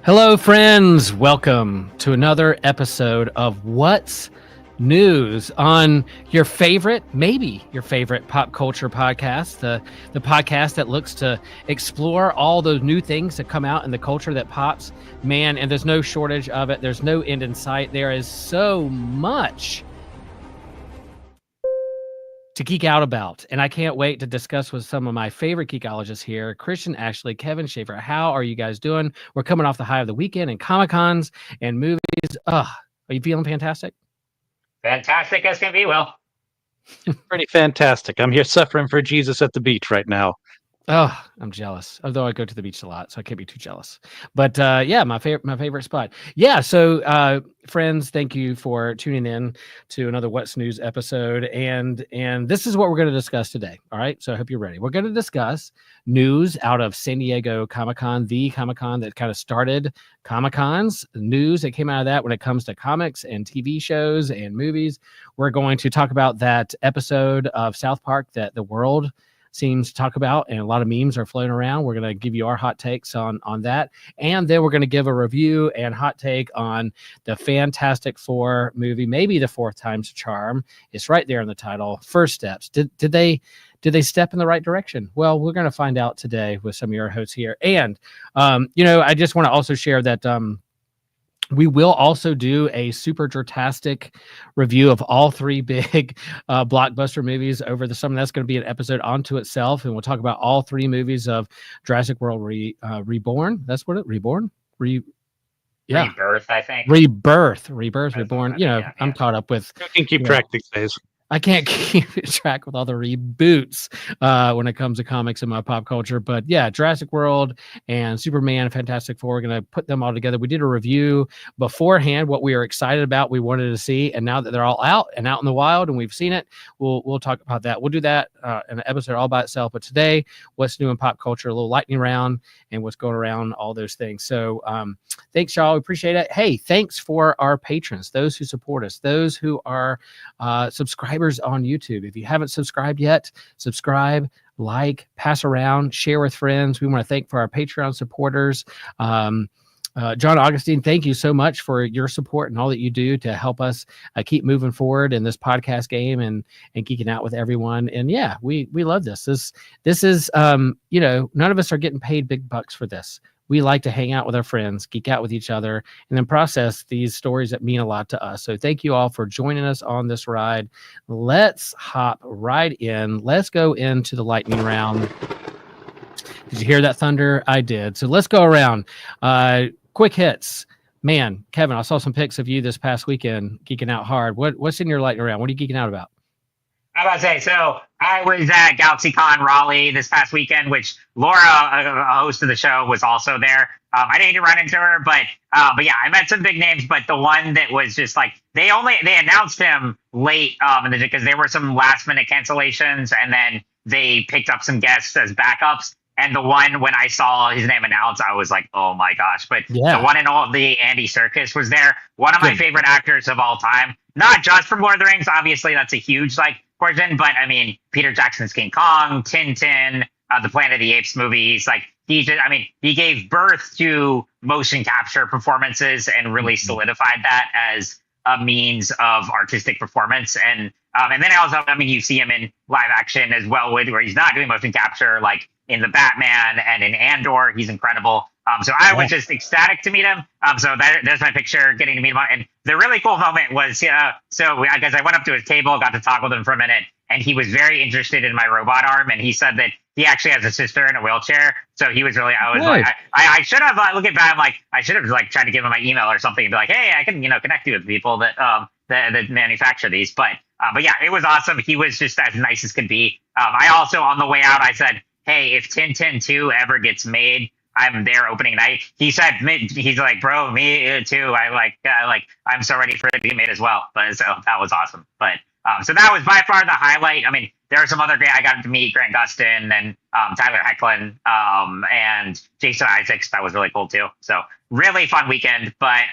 Hello, friends. Welcome to another episode of What's News on your favorite, maybe your favorite pop culture podcast, the podcast that looks to explore all those new things that come out in the culture that pops. Man, and there's no shortage of it. There's no end in sight. There is so much to geek out about, and I can't wait to discuss with some of my favorite geekologists here, Christian Ashley, Kevin Schaefer. How are you guys doing? We're coming off the high of the weekend and Comic-Cons and movies. Are you feeling fantastic? Fantastic as can be, Will. Pretty fantastic. I'm here suffering for Jesus at the beach right now. Oh, I'm jealous. Although I go to the beach a lot, so I can't be too jealous. But yeah, my favorite spot. Yeah, so friends, thank you for tuning in to another What's News episode. And this is what we're going to discuss today. All right, so I hope you're ready. We're going to discuss news out of San Diego Comic-Con, the Comic-Con that kind of started Comic-Cons, news that came out of that when it comes to comics and TV shows and movies. We're going to talk about that episode of South Park that the world seems to talk about, and a lot of memes are floating around. We're going to give you our hot takes on that, and then we're going to give a review and hot take on the Fantastic Four movie, maybe the fourth time's a charm. It's right there in the title. First steps. Did they step in the right direction? Well, we're going to find out today with some of your hosts here. And I just want to also share that we will also do a super drastic review of all three big blockbuster movies over the summer. That's going to be an episode onto itself, and we'll talk about all three movies of Jurassic World Reborn. That's what it Reborn. Rebirth, I think. Rebirth, Reborn. Yeah. I'm caught up with. I can keep track these days. I can't keep track with all the reboots when it comes to comics and my pop culture. But yeah, Jurassic World and Superman and Fantastic Four, we're going to put them all together. We did a review beforehand, what we were excited about, we wanted to see. And now that they're all out and out in the wild and we've seen it, we'll talk about that. We'll do that in an episode all by itself. But today, what's new in pop culture, a little lightning round and what's going around, all those things. So thanks, y'all. We appreciate it. Hey, thanks for our patrons, those who support us, those who are subscribers on YouTube. If you haven't subscribed yet, subscribe, like, pass around, share with friends. We want to thank for our Patreon supporters. John Augustine, thank you so much for your support and all that you do to help us keep moving forward in this podcast game and geeking out with everyone. And yeah, we love this. This is none of us are getting paid big bucks for this. We like to hang out with our friends, geek out with each other, and then process these stories that mean a lot to us. So thank you all for joining us on this ride. Let's hop right in. Let's go into the lightning round. Did you hear that thunder? I did. So let's go around. Quick hits. Man, Kevin, I saw some pics of you this past weekend geeking out hard. What's in your lightning round? What are you geeking out about? I was about to say, so I was at GalaxyCon Raleigh this past weekend, which Laura, a host of the show, was also there. I didn't get to run into her, but yeah, I met some big names. But the one that was just like they announced him late because there were some last minute cancellations, and then they picked up some guests as backups. And the one when I saw his name announced, I was like, oh my gosh. But yeah. The one and all, the Andy Serkis was there. One of my favorite actors of all time. Not just from Lord of the Rings. Obviously, that's a huge portion. But I mean, Peter Jackson's King Kong, Tintin, the Planet of the Apes movies. He gave birth to motion capture performances and really solidified that as a means of artistic performance. And then also, you see him in live action as well, where he's not doing motion capture, like in the Batman and in Andor. He's incredible. So I was just ecstatic to meet him. So there's my picture getting to meet him. And the really cool moment was, I went up to his table, got to talk with him for a minute, and he was very interested in my robot arm. And he said that he actually has a sister in a wheelchair. So he was really, I should have, looking back, I should have tried to give him my email or something and be like, hey, I can, connect you with people that manufacture these. But yeah, it was awesome. He was just as nice as could be. I also, on the way out, I said, hey, if Tintin 2 ever gets made, I'm there opening night. He said, he's like, bro, me too. I'm so ready for it to be made as well. But so that was awesome. But so that was by far the highlight. I mean, there are some other great. I got to meet Grant Gustin and Tyler Hoechlin and Jason Isaacs. That was really cool too. So really fun weekend. But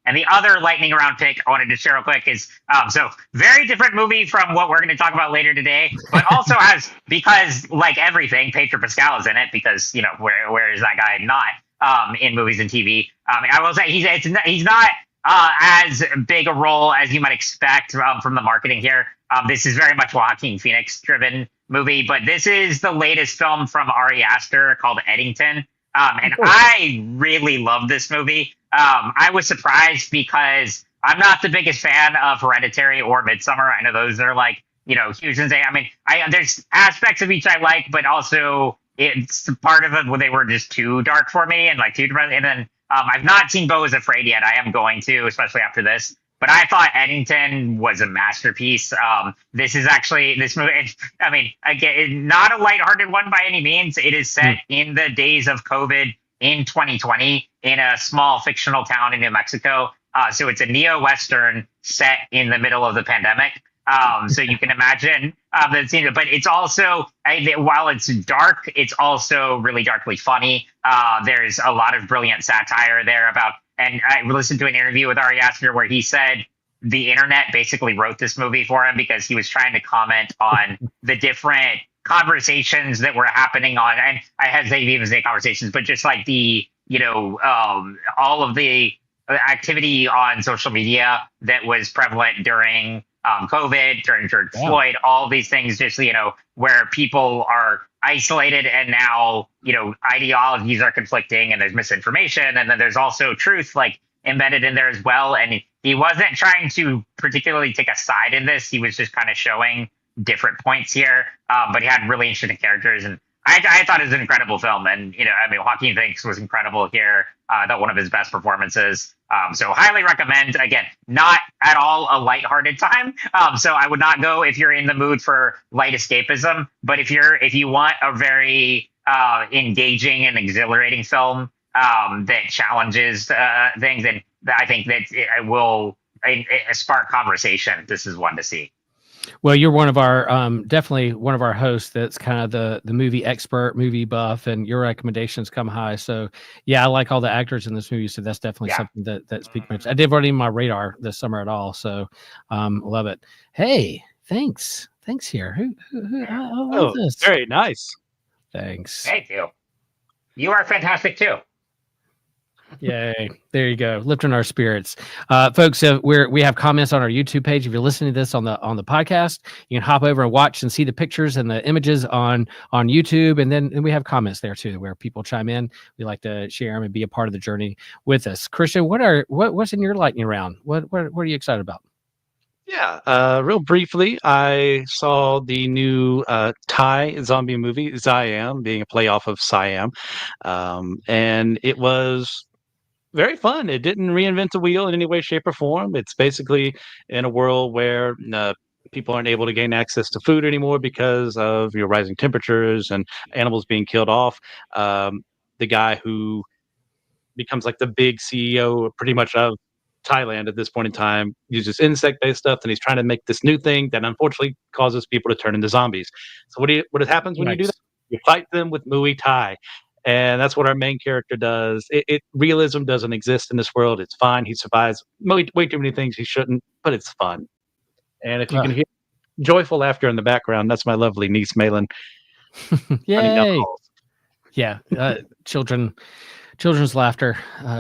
and the other lightning round pick I wanted to share real quick is so very different movie from what we're going to talk about later today, but also has, because like everything, Pedro Pascal is in it because where is that guy not in movies and TV? I will say he's not as big a role as you might expect from the marketing here. This is very much Joaquin Phoenix driven movie, but this is the latest film from Ari Aster called Eddington. And I really love this movie. I was surprised because I'm not the biggest fan of Hereditary or Midsummer. I know those are like, huge and say. I mean, there's aspects of each I like, but also it's part of it where they were just too dark for me and like too depressing. And then I've not seen Beau is Afraid yet. I am going to, especially after this. But I thought Eddington was a masterpiece. This movie. I mean, again, not a lighthearted one by any means. It is set in the days of COVID in 2020 in a small fictional town in New Mexico. So it's a neo-Western set in the middle of the pandemic. So you can imagine the scene, but it's also, while it's dark, it's also really darkly funny. There's a lot of brilliant satire there and I listened to an interview with Ari Aster where he said the internet basically wrote this movie for him because he was trying to comment on the different conversations that were happening on, and I hesitate to even say conversations, but just like the, all of the activity on social media that was prevalent during COVID, during George Floyd, all these things, just, where people are isolated and now, ideologies are conflicting and there's misinformation. And then there's also truth like embedded in there as well. And he wasn't trying to particularly take a side in this. He was just kind of showing different points here. But he had really interesting characters. And I thought it was an incredible film. And, Joaquin Phoenix was incredible here. That one of his best performances. So highly recommend. Again, not at all a lighthearted time. So I would not go if you're in the mood for light escapism. But if you want a very engaging and exhilarating film that challenges things, and I think that it will spark conversation. This is one to see. Well, you're one of our definitely one of our hosts that's kind of the movie expert, movie buff, and your recommendations come high. So yeah, I like all the actors in this movie, so that's definitely something that speaks much. I did run in my radar this summer at all, so love it. Hey, thanks here. Who I love this. Very nice. Thanks. Thank you. You are fantastic too. Yay. There you go. Lifting our spirits. Folks, we have comments on our YouTube page. If you're listening to this on the podcast, you can hop over and watch and see the pictures and the images on YouTube. And then we have comments there too, where people chime in. We like to share them and be a part of the journey with us. Christian, what's in your lightning round? What are you excited about? Yeah, real briefly, I saw the new Thai zombie movie, Siam, being a play off of Siam. And it was very fun. It didn't reinvent the wheel in any way, shape, or form. It's basically in a world where people aren't able to gain access to food anymore because of rising temperatures and animals being killed off. The guy who becomes like the big CEO pretty much of Thailand at this point in time uses insect-based stuff, and he's trying to make this new thing that unfortunately causes people to turn into zombies. So what happens when you do that? You fight them with Muay Thai. And that's what our main character does. Realism doesn't exist in this world. It's fine. He survives way too many things he shouldn't, but it's fun. And if you can hear joyful laughter in the background, that's my lovely niece, Malin. Yay. Yeah. Children's laughter,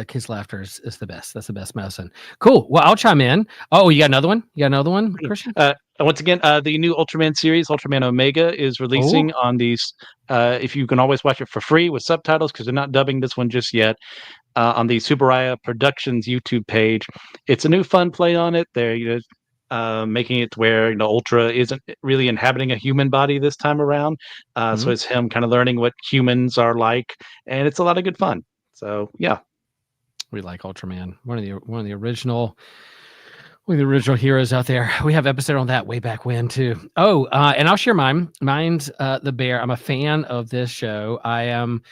kids' laughter is the best. That's the best medicine. Cool. Well, I'll chime in. Oh, you got another one? Christian? Once again, the new Ultraman series, Ultraman Omega, is releasing on these. If you can always watch it for free with subtitles, because they're not dubbing this one just yet, on the Subaraya Productions YouTube page. It's a new fun play on it. They're making it where Ultra isn't really inhabiting a human body this time around. So it's him kind of learning what humans are like, and it's a lot of good fun. So yeah, we like Ultraman. One of the original heroes out there. We have an episode on that way back when too. Oh, and I'll share mine. Mine's The Bear. I'm a fan of this show. I am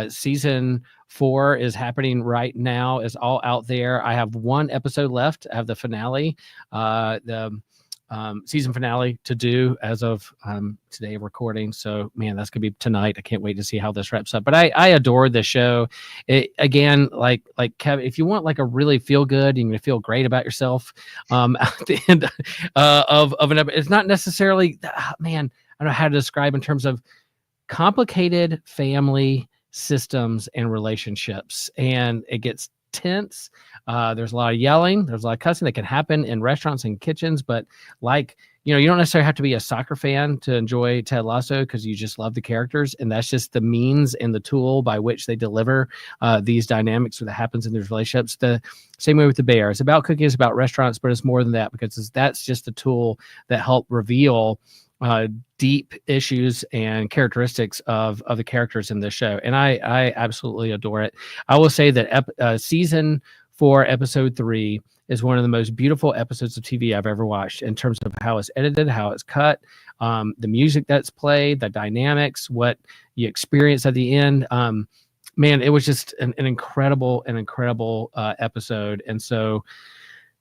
season 4 is happening right now. It's all out there. I have one episode left. I have the finale, the season finale to do as of today recording. So man, that's gonna be tonight. I can't wait to see how this wraps up. But I adore the show. It, again, like Kevin, if you want like a really feel good, you're gonna feel great about yourself at the end of an episode. It's not necessarily man, I don't know how to describe in terms of complicated family systems and relationships, and it gets tense. There's a lot of yelling. There's a lot of cussing that can happen in restaurants and kitchens. But like, you don't necessarily have to be a soccer fan to enjoy Ted Lasso because you just love the characters. And that's just the means and the tool by which they deliver these dynamics that happens in these relationships. The same way with The Bear. It's about cooking, it's about restaurants, but it's more than that because that's just the tool that helped reveal deep issues and characteristics of the characters in this show. And I absolutely adore it. I will say that season 4, episode 3 is one of the most beautiful episodes of TV I've ever watched in terms of how it's edited, how it's cut, the music that's played, the dynamics, what you experience at the end. Man, it was just an incredible episode. And so,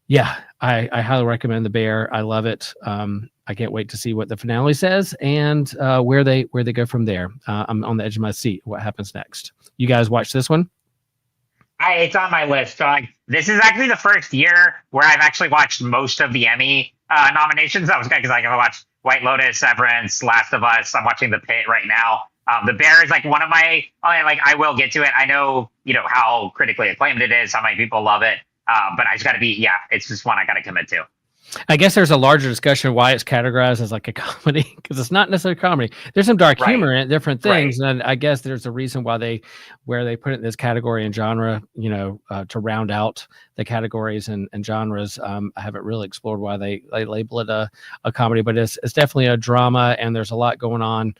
yeah, I highly recommend The Bear. I love it. I can't wait to see what the finale says and where they go from there. I'm on the edge of my seat. What happens next? You guys watch this one? It's on my list. So this is actually the first year where I've actually watched most of the Emmy nominations. That was good because I watched White Lotus, Severance, Last of Us. I'm watching The Pit right now. The Bear is like one of my, I will get to it. I know, how critically acclaimed it is, how many people love it. But I just got to it's just one I got to commit to. I guess there's a larger discussion why it's categorized as like a comedy because it's not necessarily comedy. There's some dark humor in it, different things, and I guess there's a reason why they put it in this category and genre, to round out the categories and genres. I haven't really explored why they label it a comedy, but it's definitely a drama, and there's a lot going on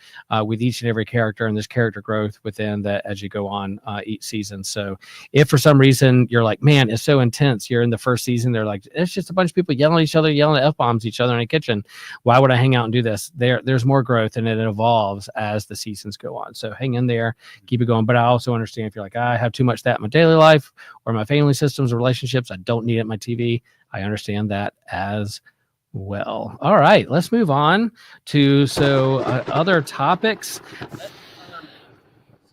with each and every character, and there's character growth within that as you go on each season. So if for some reason you're like, man, it's so intense, you're in the first season, they're like, it's just a bunch of people yelling at each other, yelling F-bombs each other in a kitchen. Why would I hang out and do this? There's more growth and it evolves as the seasons go on. So hang in there, keep it going. But I also understand if you're like, I have too much of that in my daily life or my family systems or relationships, I don't need it in my TV. I understand that as well. All right, let's move on to other topics.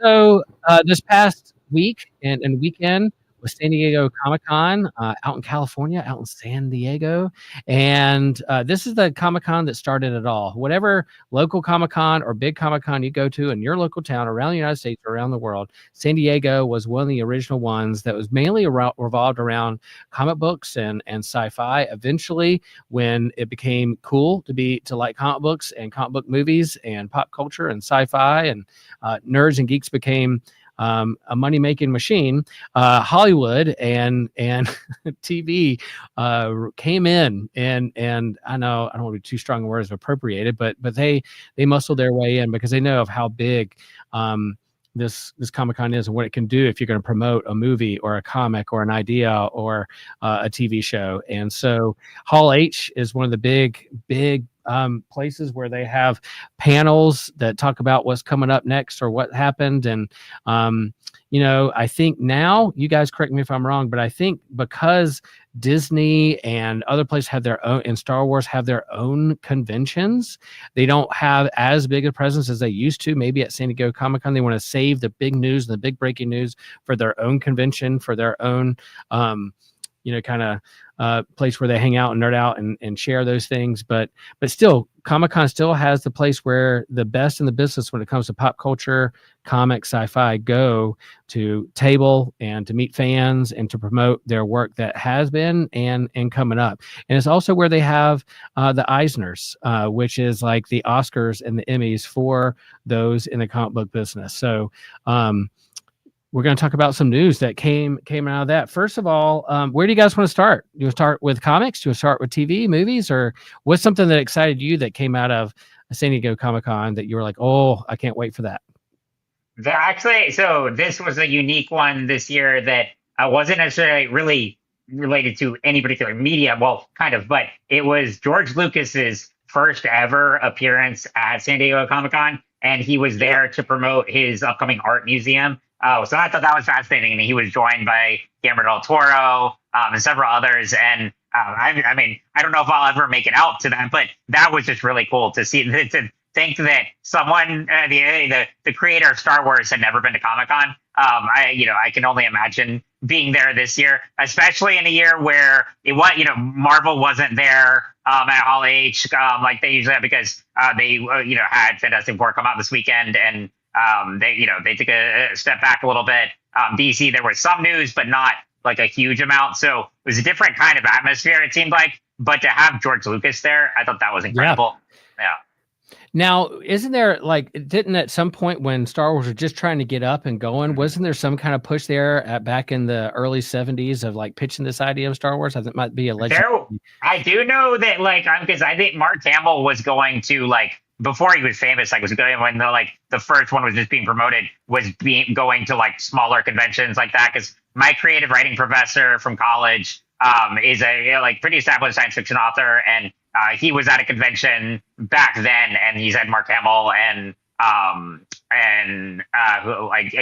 So this past week and weekend was San Diego Comic-Con out in California, out in San Diego. And this is the Comic-Con that started it all. Whatever local Comic-Con or big Comic-Con you go to in your local town around the United States or around the world, San Diego was one of the original ones that was mainly revolved around comic books and sci-fi. Eventually, when it became cool to like comic books and comic book movies and pop culture and sci-fi and nerds and geeks became a money-making machine, Hollywood and TV came in, and I know I don't want to be too strong words of appropriated, but they muscled their way in because they know of how big this Comic-Con is and what it can do if you're going to promote a movie or a comic or an idea or a TV show. And so Hall H is one of the big places where they have panels that talk about what's coming up next or what happened. And, I think now, you guys correct me if I'm wrong, but I think because Disney and other places have their own, and Star Wars have their own conventions, they don't have as big a presence as they used to. Maybe at San Diego Comic-Con, they want to save the big news and the big breaking news for their own convention, for their own, kind of place where they hang out and nerd out and share those things. But still, Comic-Con still has the place where the best in the business when it comes to pop culture, comics, sci-fi go to table and to meet fans and to promote their work that has been and coming up. And it's also where they have the Eisners, which is like the Oscars and the Emmys for those in the comic book business. So we're going to talk about some news that came out of that. First of all, where do you guys want to start? Do you start with comics? Do you start with TV, movies, or what's something that excited you that came out of San Diego Comic-Con that you were like, oh, I can't wait for that? So this was a unique one this year that wasn't necessarily really related to any particular media. Well, kind of, but it was George Lucas's first ever appearance at San Diego Comic-Con, and he was there to promote his upcoming art museum. So I thought that was fascinating. And he was joined by Guillermo del Toro and several others. And I mean, I don't know if I'll ever make it out to that, but that was just really cool to see, to think that someone, the creator of Star Wars had never been to Comic-Con. I can only imagine being there this year, especially in a year where Marvel wasn't there at Hall H like they usually have, because they had Fantastic Four come out this weekend, and they took a step back a little bit. DC, there was some news, but not like a huge amount. So it was a different kind of atmosphere, it seemed like. But to have George Lucas there, I thought that was incredible. Yeah. Now, isn't there like, didn't at some point when Star Wars was just trying to get up and going, wasn't there some kind of push there back in the early 70s of like pitching this idea of Star Wars? I think it might be a legend. I do know that, like, because I think Mark Hamill was going to, like, before he was famous, like, was going when the first one was just being promoted, was going to like smaller conventions like that. Because my creative writing professor from college is a like pretty established science fiction author, and he was at a convention back then, and he said Mark Hamill and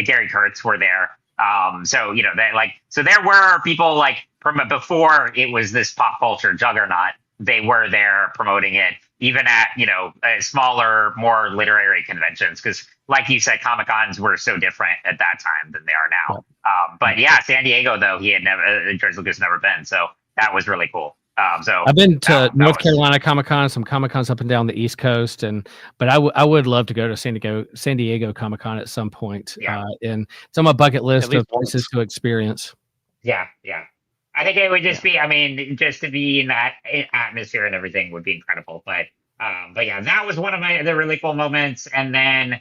Gary Kurtz were there. So there were people like from before it was this pop culture juggernaut. They were there promoting it, even at smaller, more literary conventions. Because, like you said, Comic Cons were so different at that time than they are now. But yeah, San Diego though he had never, George Lucas never been, so that was really cool. So I've been to North Carolina Comic Con, some Comic Cons up and down the East Coast, but I would love to go to San Diego Comic Con at some point. Yeah. And it's on my bucket list of places to experience. Yeah. I think it would just be, I mean, just to be in that atmosphere and everything would be incredible. But yeah, that was one of the really cool moments. And then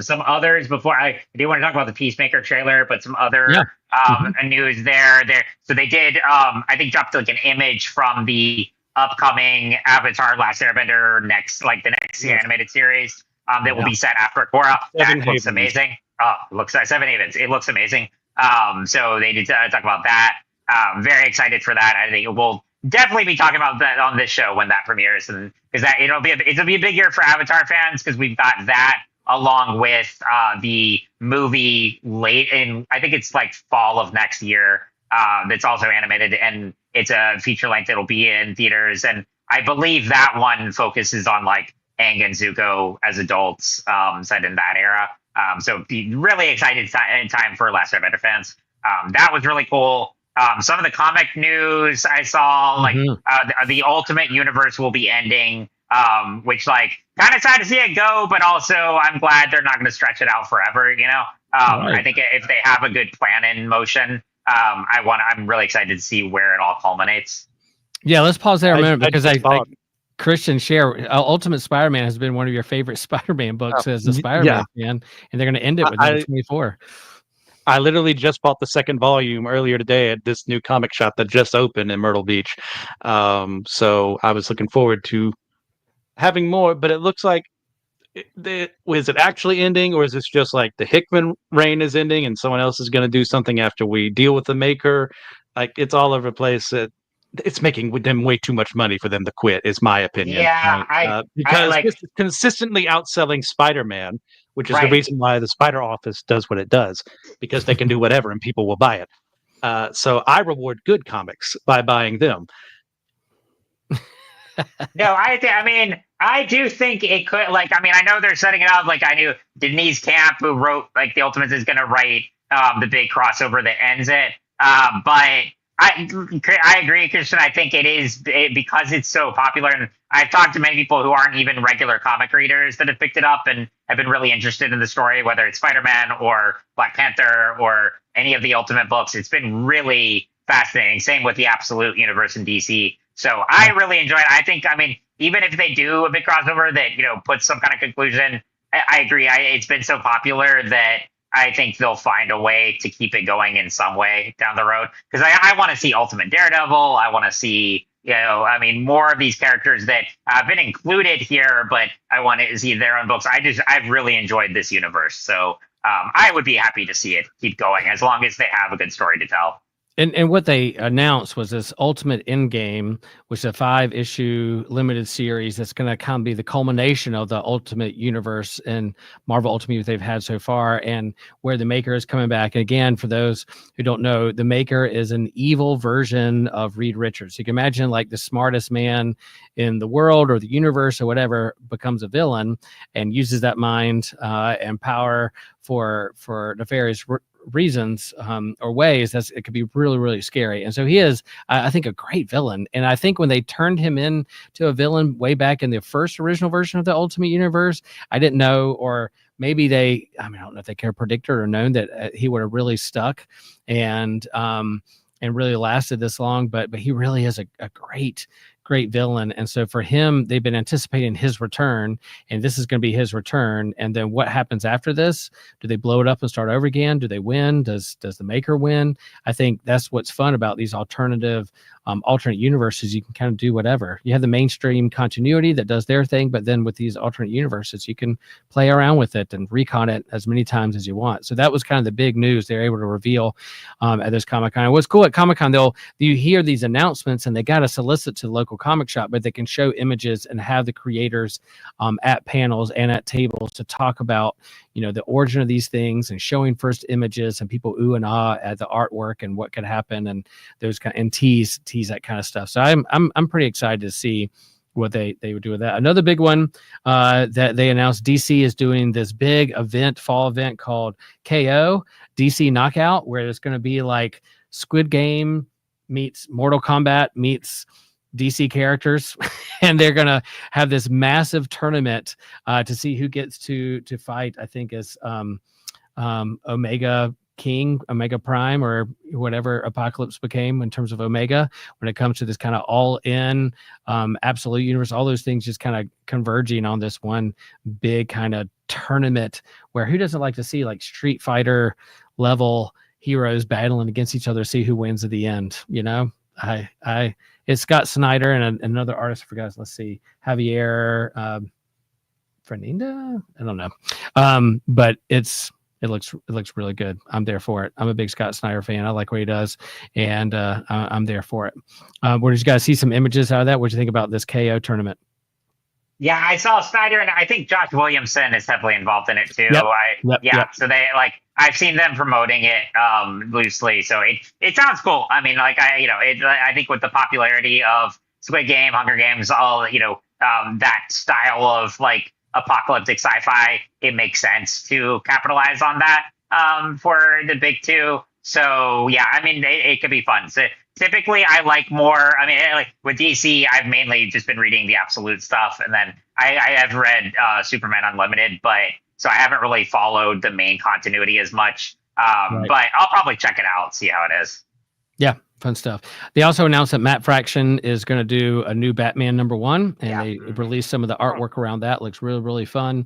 some others before I do want to talk about the Peacemaker trailer, but some other news there. So they did, I think, dropped like an image from the upcoming Avatar Last Airbender the next animated series that will be set after Korra. That looks amazing. Looks like Seven Havens. It looks amazing. So they did talk about that. Very excited for that. I think we'll definitely be talking about that on this show when that premieres, and because it'll be a big year for Avatar fans, because we've got that along with the movie late in, I think it's like fall of next year. That's also animated, and it's a feature length that'll be in theaters, and I believe that one focuses on like Aang and Zuko as adults, set in that era. So be really excited time for Last Airbender fans. That was really cool. Some of the comic news I saw, like the Ultimate Universe will be ending, which like kind of sad to see it go, but also I'm glad they're not going to stretch it out forever. I think if they have a good plan in motion, I'm really excited to see where it all culminates. Yeah, let's pause there a minute because I Christian share Ultimate Spider-Man has been one of your favorite Spider-Man books as a Spider-Man fan, and they're going to end it with number 24. I literally just bought the second volume earlier today at this new comic shop that just opened in Myrtle Beach. So I was looking forward to having more, but it looks like is it actually ending, or is this just like the Hickman reign is ending and someone else is going to do something after we deal with the maker? Like, it's all over the place. It's making them way too much money for them to quit, is my opinion. Yeah, because this is consistently outselling Spider-Man, which is the reason why the Spider Office does what it does, because they can do whatever and people will buy it. So I reward good comics by buying them. No, I do think it could. Like, I mean, I know they're setting it up. Like, I knew Denise Camp, who wrote like the Ultimates, is going to write the big crossover that ends it. But I agree, Christian. I think because it's so popular, and I've talked to many people who aren't even regular comic readers that have picked it up and have been really interested in the story, whether it's Spider-Man or Black Panther or any of the Ultimate books. It's been really fascinating. Same with the Absolute Universe in DC. So I really enjoy it. I think, even if they do a big crossover that, puts some kind of conclusion, I agree. It's been so popular that I think they'll find a way to keep it going in some way down the road. Because I want to see Ultimate Daredevil. I want to see, more of these characters that have been included here, but I want to see their own books. I've really enjoyed this universe. So I would be happy to see it keep going as long as they have a good story to tell. And what they announced was this Ultimate Endgame, which is a 5-issue limited series that's going to kind of be the culmination of the Ultimate Universe and Marvel Ultimate Universe they've had so far, and where the Maker is coming back. And again, for those who don't know, the Maker is an evil version of Reed Richards. You can imagine like the smartest man in the world or the universe or whatever becomes a villain and uses that mind and power for nefarious reasons or ways. It could be really, really scary. And so he is, I think, a great villain. And I think when they turned him into a villain way back in the first original version of the Ultimate Universe, I didn't know, or maybe I don't know if they could have predicted or known that he would have really stuck. And and really lasted this long, but he really is a great villain. And so for him, they've been anticipating his return, and this is going to be his return. And then what happens after this? Do they blow it up and start over again? Do they win? Does the maker win? I think that's what's fun about these alternate universes. You can kind of do whatever. You have the mainstream continuity that does their thing, but then with these alternate universes, you can play around with it and recon it as many times as you want. So that was kind of the big news they're able to reveal at this Comic-Con. What's cool at Comic-Con, you hear these announcements and they got to solicit to the local comic shop, but they can show images and have the creators at panels and at tables to talk about, the origin of these things and showing first images and people ooh and ah at the artwork and what could happen and those kind and tease that kind of stuff. So I'm pretty excited to see what they would do with that. Another big one that they announced, DC is doing this big fall event called KO DC Knockout, where it's going to be like Squid Game meets Mortal Kombat meets DC characters, and they're gonna have this massive tournament to see who gets to fight. I think is Omega King, Omega Prime, or whatever Apocalypse became in terms of Omega. When it comes to this kind of all-in absolute universe, all those things just kind of converging on this one big kind of tournament. Where who doesn't like to see like Street Fighter level heroes battling against each other, see who wins at the end? It's Scott Snyder and another artist. I forgot. Let's see, Javier Fernanda. I don't know, but it looks really good. I'm there for it. I'm a big Scott Snyder fan. I like what he does, and I'm there for it. Where did you guys see some images out of that? What did you think about this KO tournament? Yeah, I saw Snyder, and I think Josh Williamson is heavily involved in it too. Yep. So I've seen them promoting it loosely, so it sounds cool. I mean, I think with the popularity of Squid Game, Hunger Games, all that style of like apocalyptic sci-fi, it makes sense to capitalize on that for the big two. So yeah, I mean, it could be fun. So typically, I like more. I mean, like with DC, I've mainly just been reading the absolute stuff, and then I have read Superman Unlimited, so I haven't really followed the main continuity as much. Right. But I'll probably check it out, see how it is. Yeah, fun stuff. They also announced that Matt Fraction is going to do a new Batman #1, and they released some of the artwork around that. Looks really, really fun,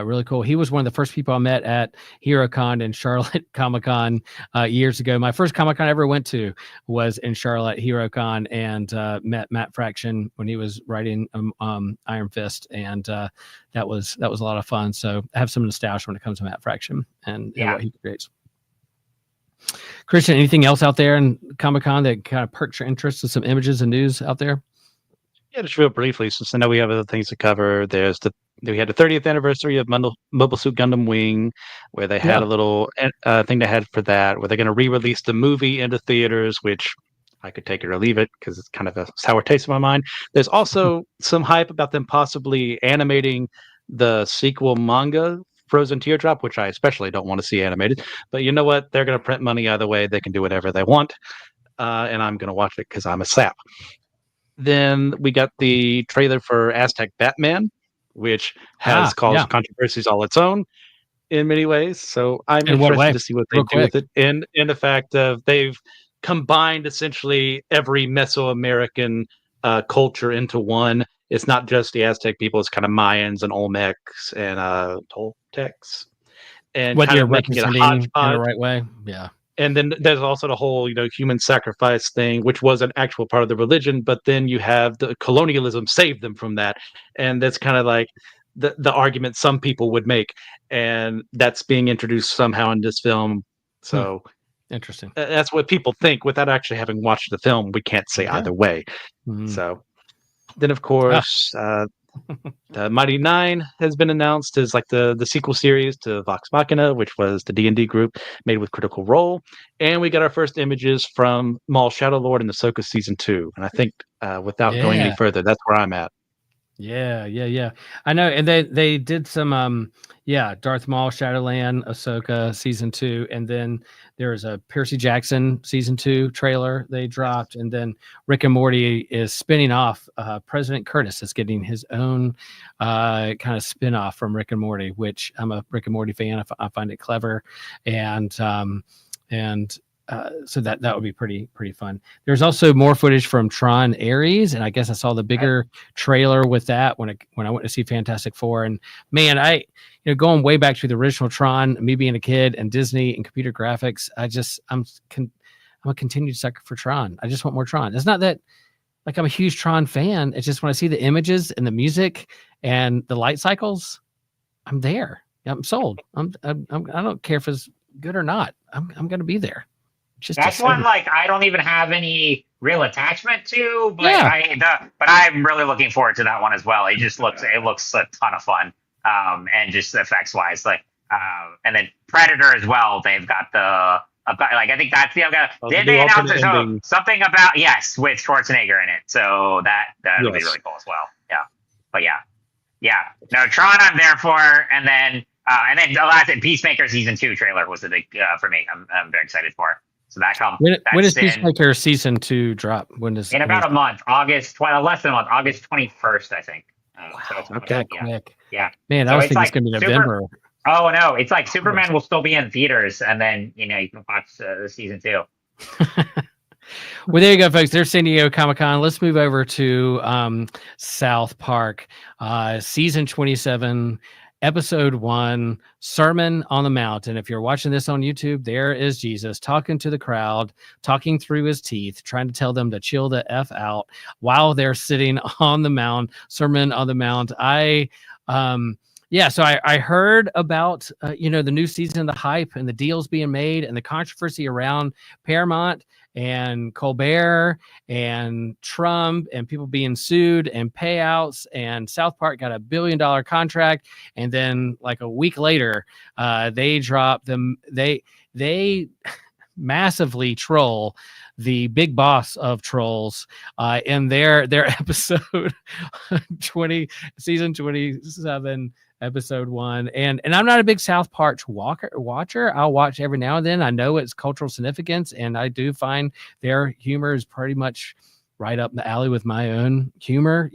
really cool. He was one of the first people I met at HeroCon in Charlotte Comic-Con years ago. My first Comic-Con I ever went to was in Charlotte HeroCon, and met Matt Fraction when he was writing Iron Fist, and that was a lot of fun. So I have some nostalgia when it comes to Matt Fraction and what he creates. Christian, anything else out there in Comic-Con that kind of perks your interest in some images and news out there? Yeah, just real briefly, since I know we have other things to cover. We had the 30th anniversary of Mobile Suit Gundam Wing, where they had a little thing they had for that, where they're going to re-release the movie into theaters, which I could take it or leave it because it's kind of a sour taste in my mind. There's also some hype about them possibly animating the sequel manga, Frozen Teardrop, which I especially don't want to see animated. But you know what? They're going to print money either way. They can do whatever they want. And I'm going to watch it because I'm a sap. Then we got the trailer for Aztec Batman, which has caused controversies all its own in many ways. So I'm interested to see what they do with it. And the fact of they've combined essentially every Mesoamerican culture into one. It's not just the Aztec people; it's kind of Mayans and Olmecs and Toltecs, and what kind you're of making it a representing in hodgepodge. the right way. Yeah. And then there's also the whole, human sacrifice thing, which was an actual part of the religion. But then you have the colonialism saved them from that, and that's kind of like the argument some people would make, and that's being introduced somehow in this film. So interesting. That's what people think without actually having watched the film. We can't say either way. So. Then, of course, the Mighty Nine has been announced as like the sequel series to Vox Machina, which was the D&D group made with Critical Role. And we got our first images from Maul Shadowlord in Ahsoka Season 2. And I think without going any further, that's where I'm at. Yeah. I know. And they did some, Darth Maul, Shadowland, Ahsoka Season 2. And then there's a Percy Jackson Season 2 trailer they dropped. And then Rick and Morty is spinning off. President Curtis is getting his own kind of spin-off from Rick and Morty, which I'm a Rick and Morty fan. I find it clever. And so that would be pretty fun. There's also more footage from Tron Ares, and I guess I saw the bigger trailer with that when I went to see Fantastic Four. And man, going way back to the original Tron, me being a kid and Disney and computer graphics, I'm a continued sucker for Tron. I just want more Tron. It's not that like I'm a huge Tron fan. It's just when I see the images and the music and the light cycles, I'm there. I'm sold. I don't care if it's good or not. I'm going to be there. That's one like I don't even have any real attachment to, but but I'm really looking forward to that one as well. It looks a ton of fun, and just effects wise, like, and then Predator as well. They've got I think that's they announced something about with Schwarzenegger in it, so that'll be really cool as well. Yeah, but yeah. No, Tron I'm there for, and then the last Peacemaker season 2 trailer was the big for me. I'm very excited for. So that comes. When does Peacemaker season 2 drop? In about a month, less than a month, August 21st, I think. Wow, so quick. Yeah. Man, I was thinking it's going to be November. Oh no, it's like Superman will still be in theaters, and then you can watch the season 2. Well, there you go, folks. There's San Diego Comic-Con. Let's move over to South Park, season 27. Episode 1, Sermon on the Mount. And if you're watching this on YouTube, there is Jesus talking to the crowd, talking through his teeth, trying to tell them to chill the F out while they're sitting on the Mount, Sermon on the Mount. So I heard about, the new season, the hype and the deals being made and the controversy around Paramount and Colbert and Trump and people being sued and payouts, and South Park got $1 billion contract. And then like a week later, they dropped them. They massively troll the big boss of trolls in their episode 20, season 27, episode 1. And I'm not a big South Park watcher. I'll watch every now and then. I know its cultural significance, and I do find their humor is pretty much right up the alley with my own humor,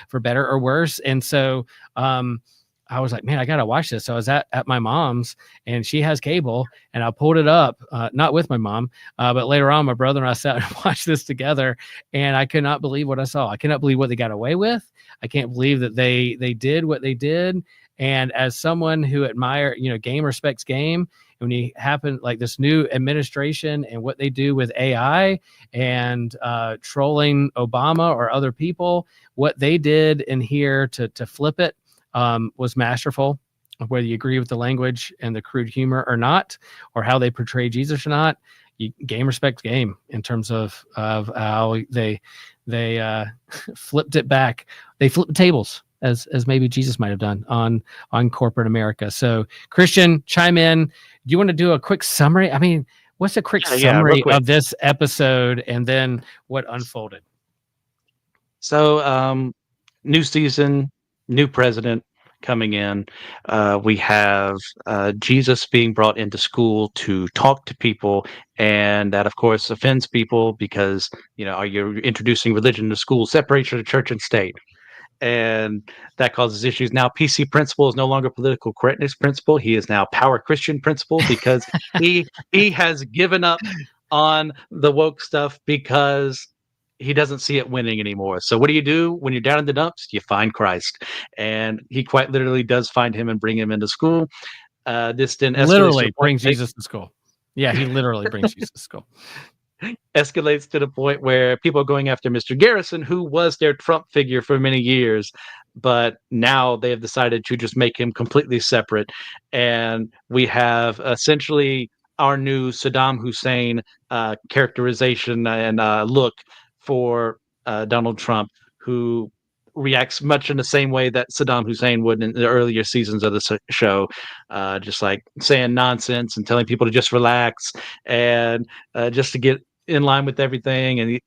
for better or worse. And so I was like, man, I got to watch this. So I was at my mom's, and she has cable, and I pulled it up, not with my mom, but later on, my brother and I sat and watched this together, and I could not believe what I saw. I cannot believe what they got away with. I can't believe that they did what they did. And as someone who admire, game respects game, when you happen like this new administration and what they do with AI and trolling Obama or other people, what they did in here to flip it was masterful. Whether you agree with the language and the crude humor or not, or how they portray Jesus or not, game respects game in terms of how they flipped it back. They flipped the tables as maybe Jesus might have done on corporate America. So Christian, chime in. Do you want to do a quick summary? I mean, what's a quick summary of this episode and then what unfolded? So new season, new president coming in. We have Jesus being brought into school to talk to people, and that of course offends people because you're introducing religion to school, separation of church and state, and that causes issues. Now PC principle is no longer political correctness principle. He is now power Christian principle because he has given up on the woke stuff because he doesn't see it winning anymore. So what do you do when you're down in the dumps? You find Christ, and he quite literally does find him and bring him into school. This then literally brings Jesus to school. Yeah, he literally brings Jesus to school. Escalates to the point where people are going after Mr. Garrison, who was their Trump figure for many years, but now they have decided to just make him completely separate. And we have essentially our new Saddam Hussein characterization and look for Donald Trump, who reacts much in the same way that Saddam Hussein would in the earlier seasons of the show, just like saying nonsense and telling people to just relax and just to get in line with everything. And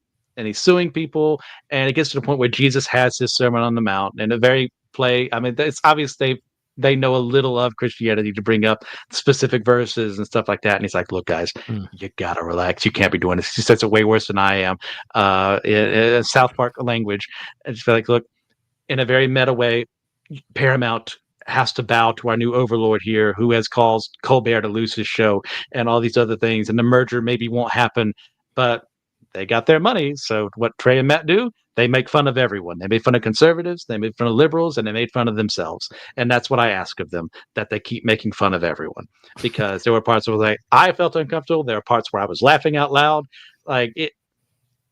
he's suing people, and it gets to the point where Jesus has his Sermon on the Mount, and a very play. I mean, it's obvious they know a little of Christianity to bring up specific verses and stuff like that. And he's like, look, guys, you got to relax. You can't be doing this. He says it way worse than I am in South Park language. And just feel like, look, in a very meta way, Paramount has to bow to our new overlord here, who has caused Colbert to lose his show and all these other things. And the merger maybe won't happen, but they got their money. So what Trey and Matt do, they make fun of everyone. They made fun of conservatives, they made fun of liberals, and they made fun of themselves. And that's what I ask of them, that they keep making fun of everyone. Because there were parts where like I felt uncomfortable. There are parts where I was laughing out loud. Like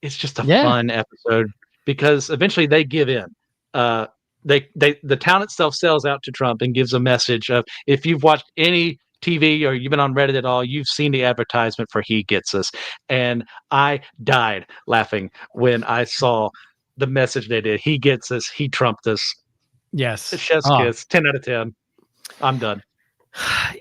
it's just a fun episode because eventually they give in. The town itself sells out to Trump and gives a message of, if you've watched any TV or you've been on Reddit at all, you've seen the advertisement for "He Gets Us," and I died laughing when I saw the message they did. He gets us. He trumped us. Yes, Chef's kiss. 10 out of 10. I'm done.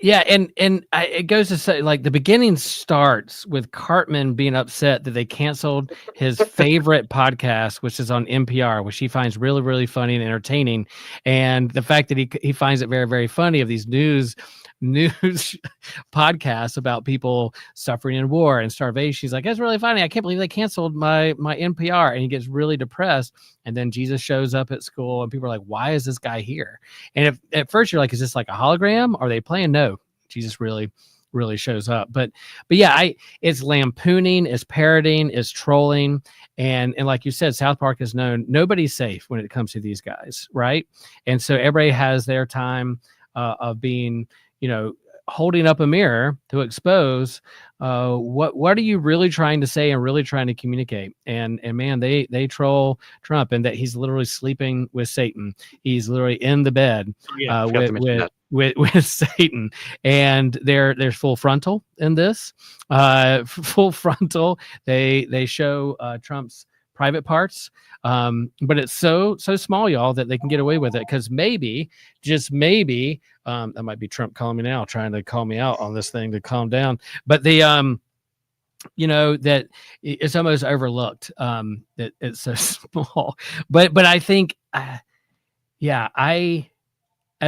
Yeah, it goes to say, like, the beginning starts with Cartman being upset that they canceled his favorite podcast, which is on NPR, which he finds really, really funny and entertaining, and the fact that he finds it very, very funny of these news podcasts about people suffering in war and starvation. He's like, that's really funny. I can't believe they canceled my NPR, and he gets really depressed. And then Jesus shows up at school, and people are like, why is this guy here? And if at first you're like, is this like a hologram? Are they playing? No, Jesus really shows up. But yeah, it's lampooning, it's parroting, it's trolling. And like you said, South Park is known, nobody's safe when it comes to these guys, right? And so everybody has their time of being, holding up a mirror to expose what are you really trying to say and really trying to communicate. And man, they troll Trump, and that he's literally sleeping with Satan. He's literally in the bed with Satan, and there's full frontal in this. Full frontal. They show Trump's private parts, but it's so small, y'all, that they can get away with it, because maybe, just maybe, that might be Trump calling me now, trying to call me out on this thing to calm down. But the that it's almost overlooked, that it's so small. But I think as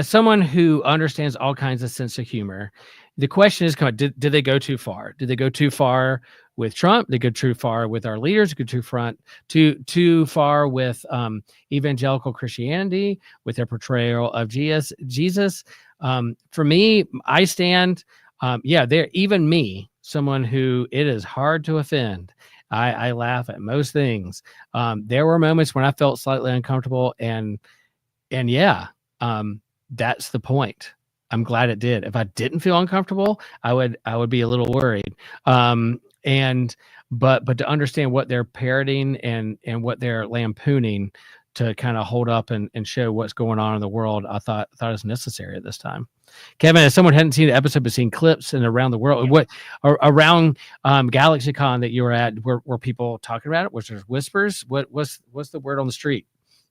someone who understands all kinds of sense of humor, the question is, did they go too far? Did they go too far with Trump? Did they go too far with our leaders? Go too far with evangelical Christianity, with their portrayal of Jesus? For me, I stand, even me, someone who it is hard to offend. I laugh at most things. There were moments when I felt slightly uncomfortable, and that's the point. I'm glad it did. If I didn't feel uncomfortable, I would be a little worried. But to understand what they're parroting and what they're lampooning, to kind of hold up and show what's going on in the world, I thought it was necessary at this time. Kevin, as someone hadn't seen the episode but seen clips and around the world, what around GalaxyCon that you were at, were people talking about it? Was there whispers? What's the word on the street?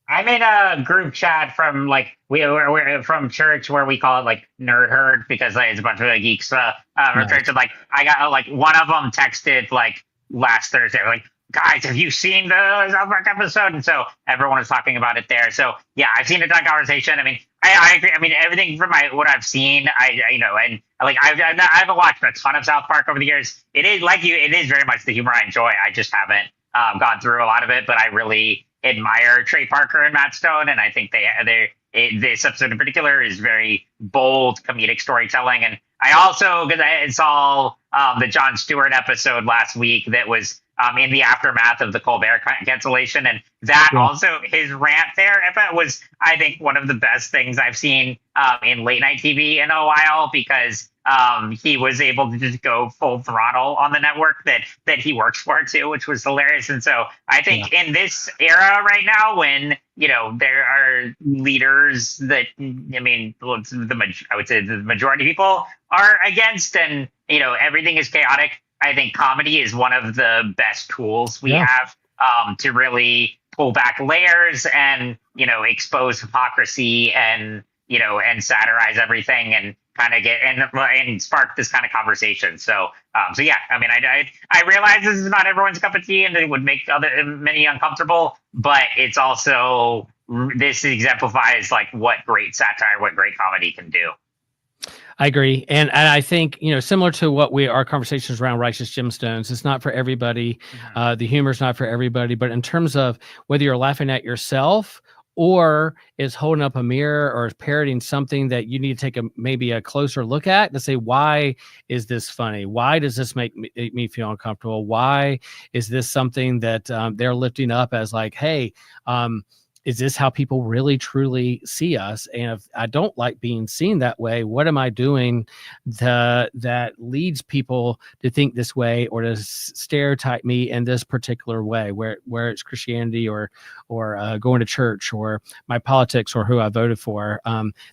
I'm in a group chat from we're from church where we call it like Nerd Herd, because it's a bunch of geeks from church. And I got one of them texted last Thursday, guys, have you seen the South Park episode? And so everyone was talking about it there. So yeah, I've seen that conversation. I mean, I agree. I mean, everything from what I've seen, I haven't watched a ton of South Park over the years. It is it is very much the humor I enjoy. I just haven't gone through a lot of it, but I really admire Trey Parker and Matt Stone, and I think this episode in particular is very bold comedic storytelling. And I also, because I saw the Jon Stewart episode last week that was in the aftermath of the Colbert cancellation, and that also, his rant there was, I think, one of the best things I've seen in late night TV in a while, because he was able to just go full throttle on the network that he works for too, which was hilarious. And so I think in this era right now, when there are leaders that I would say the majority of people are against, and everything is chaotic, I think comedy is one of the best tools we have to really pull back layers and expose hypocrisy and satirize everything and kind of get and spark this kind of conversation. So yeah, I mean, I realize this is not everyone's cup of tea, and it would make many uncomfortable, but it's also, this exemplifies what great satire, what great comedy can do. I agree. And I think, similar to our conversations around Righteous Gemstones, it's not for everybody. The humor is not for everybody, but in terms of whether you're laughing at yourself or is holding up a mirror or is parroting something that you need to take maybe a closer look at to say, why is this funny? Why does this make me feel uncomfortable? Why is this something that they're lifting up as like, hey, is this how people really truly see us? And if I don't like being seen that way, what am I doing that leads people to think this way or to stereotype me in this particular way, where it's Christianity or going to church or my politics or who I voted for?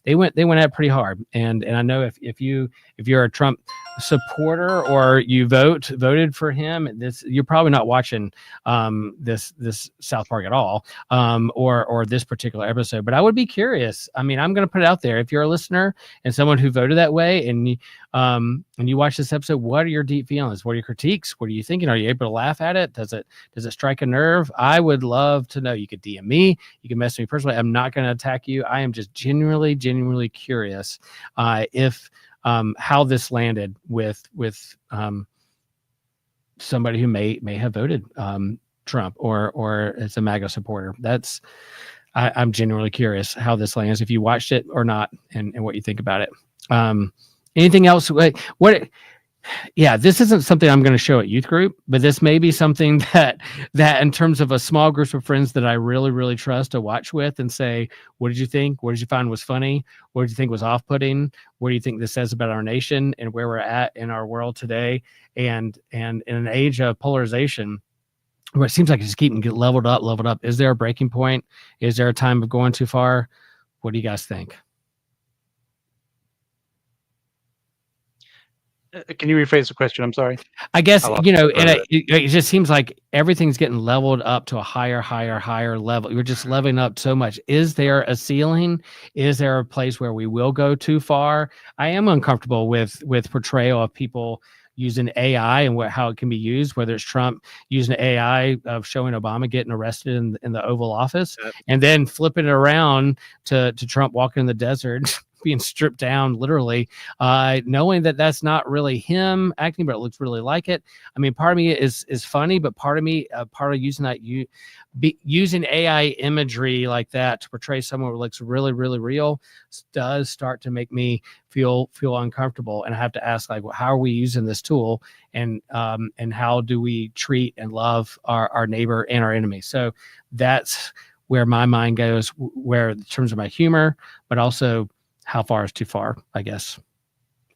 They went at it pretty hard. And I know if you're a Trump supporter or you voted for him, you're probably not watching this South Park at all, or this particular episode. But I would be curious. I mean, I'm going to put it out there. If you're a listener and someone who voted that way, and you watch this episode, what are your deep feelings? What are your critiques? What are you thinking? Are you able to laugh at it? Does it strike a nerve? I would love to know. You could DM me. You can message me personally. I'm not going to attack you. I am just genuinely curious if how this landed with somebody who may have voted Trump or as a MAGA supporter. I'm genuinely curious how this lands, if you watched it or not, and what you think about it. Anything else? This isn't something I'm going to show at youth group, but this may be something that in terms of a small group of friends that I really trust to watch with and say, what did you think? What did you find was funny? What did you think was off-putting? What do you think this says about our nation and where we're at in our world today? And in an age of polarization, where it seems like it's just keeping getting leveled up. Is there a breaking point? Is there a time of going too far? What do you guys think? Can you rephrase the question? I'm sorry. I guess, and it just seems like everything's getting leveled up to a higher level. You're just leveling up so much. Is there a ceiling? Is there a place where we will go too far? I am uncomfortable with portrayal of people using AI and how it can be used, whether it's Trump using AI of showing Obama getting arrested in the Oval Office, and then flipping it around to Trump walking in the desert, being stripped down literally, knowing that that's not really him acting, but it looks really like it. I mean, part of me is funny, but part of using that, using AI imagery like that to portray someone who looks really real does start to make me feel uncomfortable. And I have to ask, like, well, how are we using this tool, and how do we treat and love our neighbor and our enemy? So that's where my mind goes, where in terms of my humor, but also how far is too far, I guess.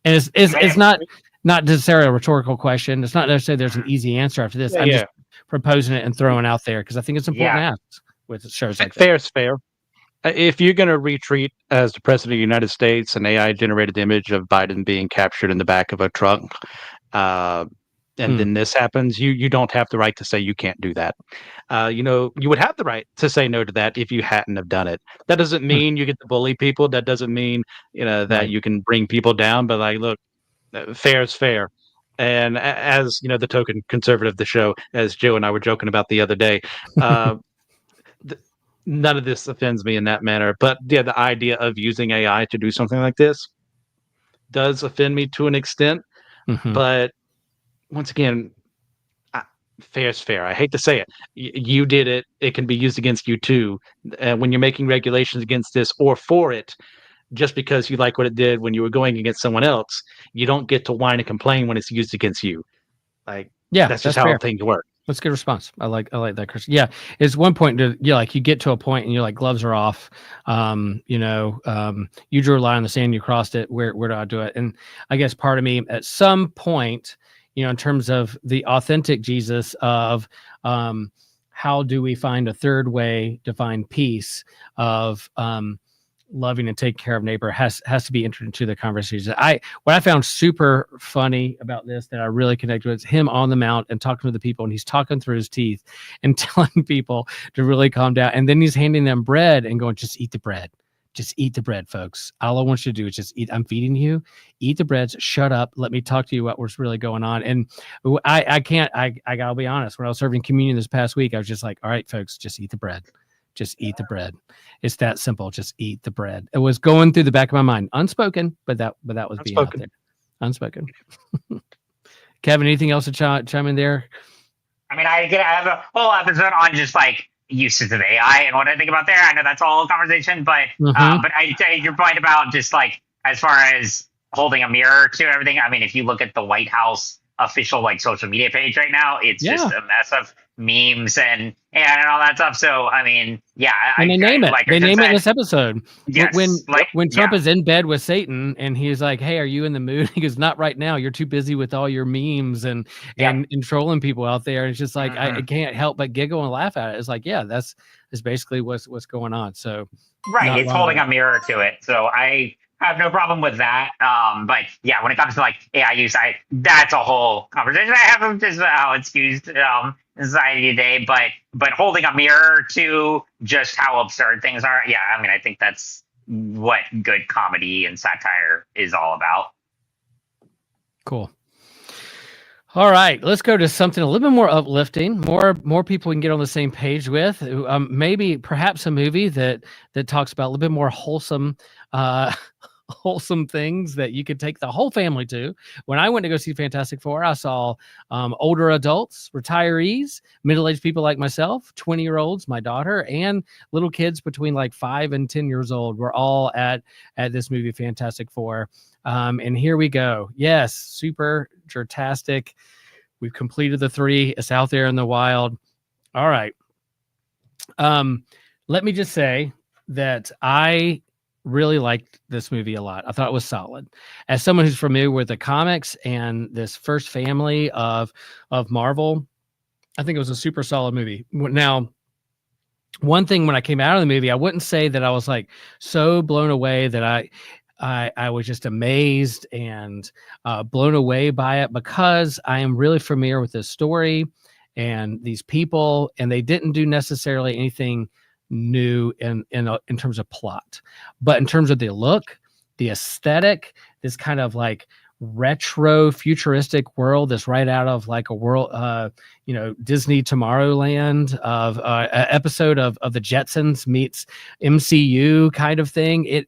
And it's not necessarily a rhetorical question. It's not necessarily there's an easy answer after this. I'm just proposing it and throwing it out there because I think it's important to ask with shows like fair is fair. If you're going to retreat as the president of the United States, an AI generated image of Biden being captured in the back of a truck, and then this happens, you don't have the right to say you can't do that. You would have the right to say no to that if you hadn't have done it. That doesn't mean you get to bully people. That doesn't mean that you can bring people down. But like, look, fair is fair. And as the token conservative of the show, as Joe and I were joking about the other day, none of this offends me in that manner. But the idea of using AI to do something like this does offend me to an extent. But once again, fair is fair. I hate to say it. You did it. It can be used against you too. When you're making regulations against this or for it, just because you like what it did when you were going against someone else, you don't get to whine and complain when it's used against you. Like, that's just how things work. That's a good response. I like that, Chris. Yeah, it's one point like you get to a point and you're like, gloves are off. You drew a line on the sand, you crossed it. Where do I do it? And I guess part of me at some point, in terms of the authentic Jesus of how do we find a third way to find peace of loving and taking care of neighbor has to be entered into the conversation. What I found super funny about this that I really connected with is him on the mount and talking to the people, and he's talking through his teeth and telling people to really calm down. And then he's handing them bread and going, just eat the bread. Just eat the bread, folks. All I want you to do is just eat. I'm feeding you. Eat the breads. Shut up. Let me talk to you about what's really going on. And I gotta be honest. When I was serving communion this past week, I was just like, all right, folks, just eat the bread. Just eat the bread. It's that simple. Just eat the bread. It was going through the back of my mind, unspoken, but that was being out there. Unspoken. Kevin, anything else to chime in there? I mean, I have a whole episode on just like uses of AI and what I think about there. I know that's a whole conversation, but Mm-hmm. I take your point about just like as far as holding a mirror to everything. I mean, if you look at the White House official like social media page right now, it's Yeah. just a mess of memes and all that stuff. So I mean, yeah, And they name it. like They Christian name it in said, this episode. yes, like When Trump yeah, is in bed with Satan and he's like, "Hey, are you in the mood?" He goes, "Not right now. You're too busy with all your memes and yep. trolling people out there." And it's just like I Mhm. can't help but giggle and laugh at it. It's like, yeah, that's basically what's going on. So Right, not it's wrong at holding a all. mirror to it. So I have no problem with that. But yeah, when it comes to like AI use, that's a whole conversation I have of just how it's used in society today. But holding a mirror to just how absurd things are, yeah, I mean, I think that's what good comedy and satire is all about. Cool. All right, let's go to something a little bit more uplifting, more people we can get on the same page with. Maybe perhaps a movie that talks about a little bit more wholesome, wholesome things that you could take the whole family to. When I went to go see Fantastic Four, I saw older adults, retirees, middle-aged people like myself, 20-year-olds, my daughter, and little kids between like 5 and 10 years old. We're all at this movie Fantastic Four. And here we go. Yes, super jertastic. We've completed the 3. It's out there in the wild. All right. Let me just say that I really liked this movie a lot. I thought it was solid. As someone who's familiar with the comics and this first family of Marvel, I think it was a super solid movie. Now, one thing when I came out of the movie, I wouldn't say that I was like so blown away that I was just amazed and blown away by it, because I am really familiar with this story and these people, and they didn't do necessarily anything new in terms of plot, but in terms of the look, the aesthetic, this kind of like retro futuristic world that's right out of like a world Disney Tomorrowland of an episode of the Jetsons meets MCU kind of thing.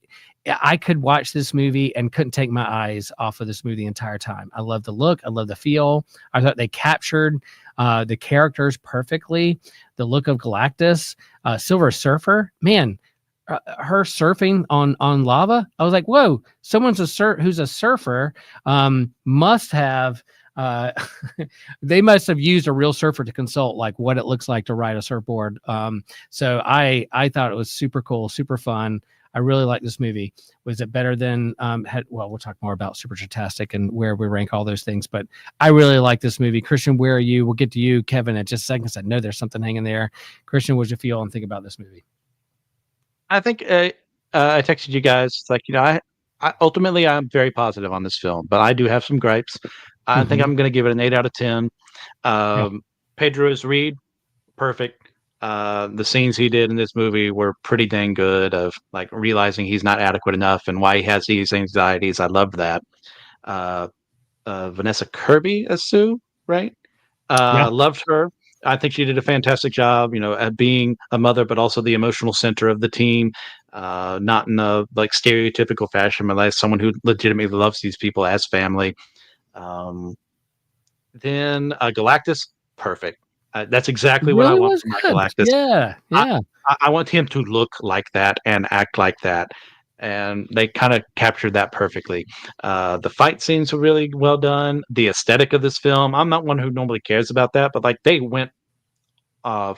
I could watch this movie and couldn't take my eyes off of this movie the entire time. I love the look. I love the feel. I thought they captured the characters perfectly. The look of Galactus, Silver Surfer, man, her surfing on lava. I was like, whoa, someone's who's a surfer must have. They must have used a real surfer to consult like what it looks like to ride a surfboard. So I thought it was super cool, super fun. I really like this movie. Was it better than we'll talk more about Super Fantastic and where we rank all those things, but I really like this movie. Christian, where are you? We'll get to you, Kevin, in just seconds. I know there's something hanging there. Christian, what'd you feel and think about this movie? I think I texted you guys. It's like, I ultimately I'm very positive on this film, but I do have some gripes. I think I'm going to give it an 8 out of 10. Yeah. Pedro's Reed, perfect. The scenes he did in this movie were pretty dang good, of like realizing he's not adequate enough and why he has these anxieties. I loved that. Uh, Vanessa Kirby as Sue, right? Yeah. Loved her. I think she did a fantastic job, at being a mother, but also the emotional center of the team. Not in a like stereotypical fashion, but like someone who legitimately loves these people as family. Um, then Galactus, perfect. That's exactly what I Really want was from my good. Galactus. Yeah. I, Yeah. I want him to look like that and act like that. And they kind of captured that perfectly. The fight scenes were really well done. The aesthetic of this film, I'm not one who normally cares about that, but like they went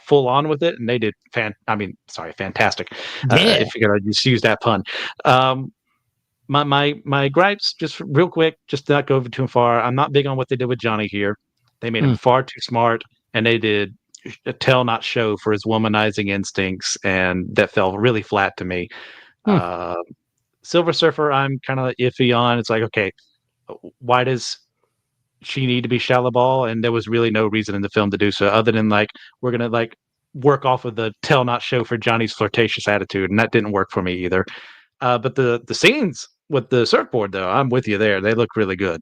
full on with it, and they did fantastic. Yeah. If you're gonna just use that pun. My gripes, just real quick, just to not go over too far. I'm not big on what they did with Johnny here. They made him Hmm. far too smart, and they did a tell not show for his womanizing instincts, and that fell really flat to me. Hmm. Uh, Silver Surfer, I'm kind of iffy on. It's like, okay, why does she need to be shallow ball? And there was really no reason in the film to do so, other than like we're gonna like work off of the tell not show for Johnny's flirtatious attitude, and that didn't work for me either. But the scenes with the surfboard, though, I'm with you there. They look really good.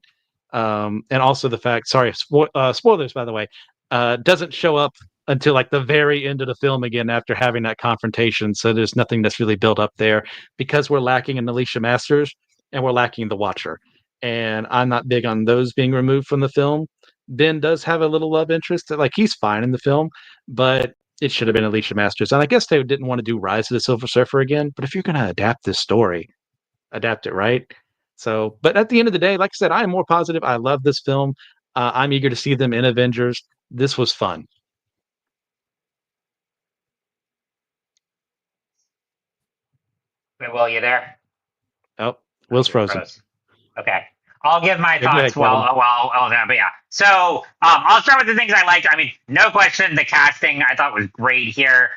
And also the fact, sorry, spoilers by the way, doesn't show up until like the very end of the film again after having that confrontation. So there's nothing that's really built up there, because we're lacking an Alicia Masters and we're lacking the Watcher. And I'm not big on those being removed from the film. Ben does have a little love interest. Like he's fine in the film, but it should have been Alicia Masters. And I guess they didn't want to do Rise of the Silver Surfer again. But if you're going to adapt this story, adapt it right. So, but at the end of the day, like I said, I am more positive. I love this film. I'm eager to see them in Avengers. This was fun. Wait, Will, you there? Oh, Will's frozen. Okay. I'll give my Yeah, go ahead, thoughts but yeah. So I'll start with the things I liked. I mean, no question, the casting I thought was great here.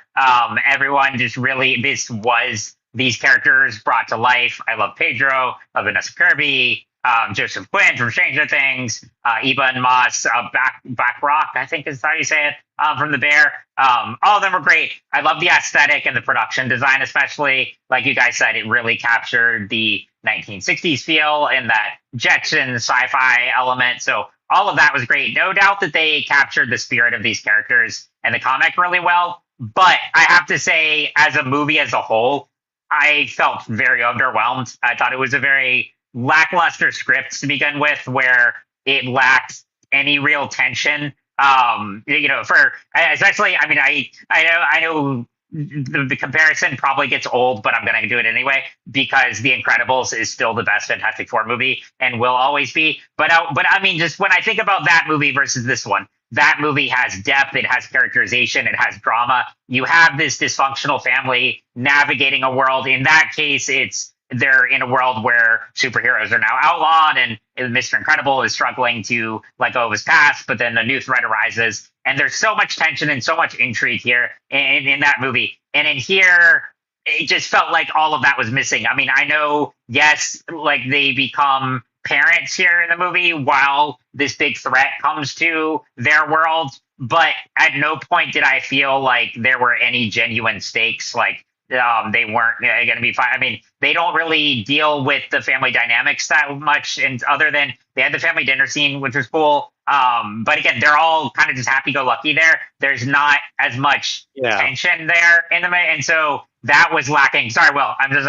Everyone just really, this was these characters brought to life. I love Pedro, love Vanessa Kirby, Joseph Quinn from Stranger Things, Eba and Moss, Back Rock, I think is how you say it, from The Bear. All of them were great. I love the aesthetic and the production design, especially. Like you guys said, it really captured the 1960s feel and that Jetson sci-fi element. So all of that was great. No doubt that they captured the spirit of these characters and the comic really well. But I have to say, as a movie as a whole, I felt very underwhelmed. I thought it was a very lackluster script to begin with, where it lacked any real tension. For especially, I mean, I know the comparison probably gets old, but I'm going to do it anyway because The Incredibles is still the best Fantastic Four movie and will always be. But I mean, just when I think about that movie versus this one, that movie has depth, it has characterization, it has drama. You have this dysfunctional family navigating a world. In that case, they're in a world where superheroes are now outlawed and Mr. Incredible is struggling to let go of his past, but then a new threat arises. And there's so much tension and so much intrigue here in that movie. And in here, it just felt like all of that was missing. I mean, I know, yes, like they become parents here in the movie while this big threat comes to their world, but at no point did I feel like there were any genuine stakes. Like, they weren't going to be fine. I mean, they don't really deal with the family dynamics that much, and other than they had the family dinner scene, which was cool. But again, they're all kind of just happy-go-lucky there. There's not as much tension there in the and so that was lacking. Sorry, Will. I'm just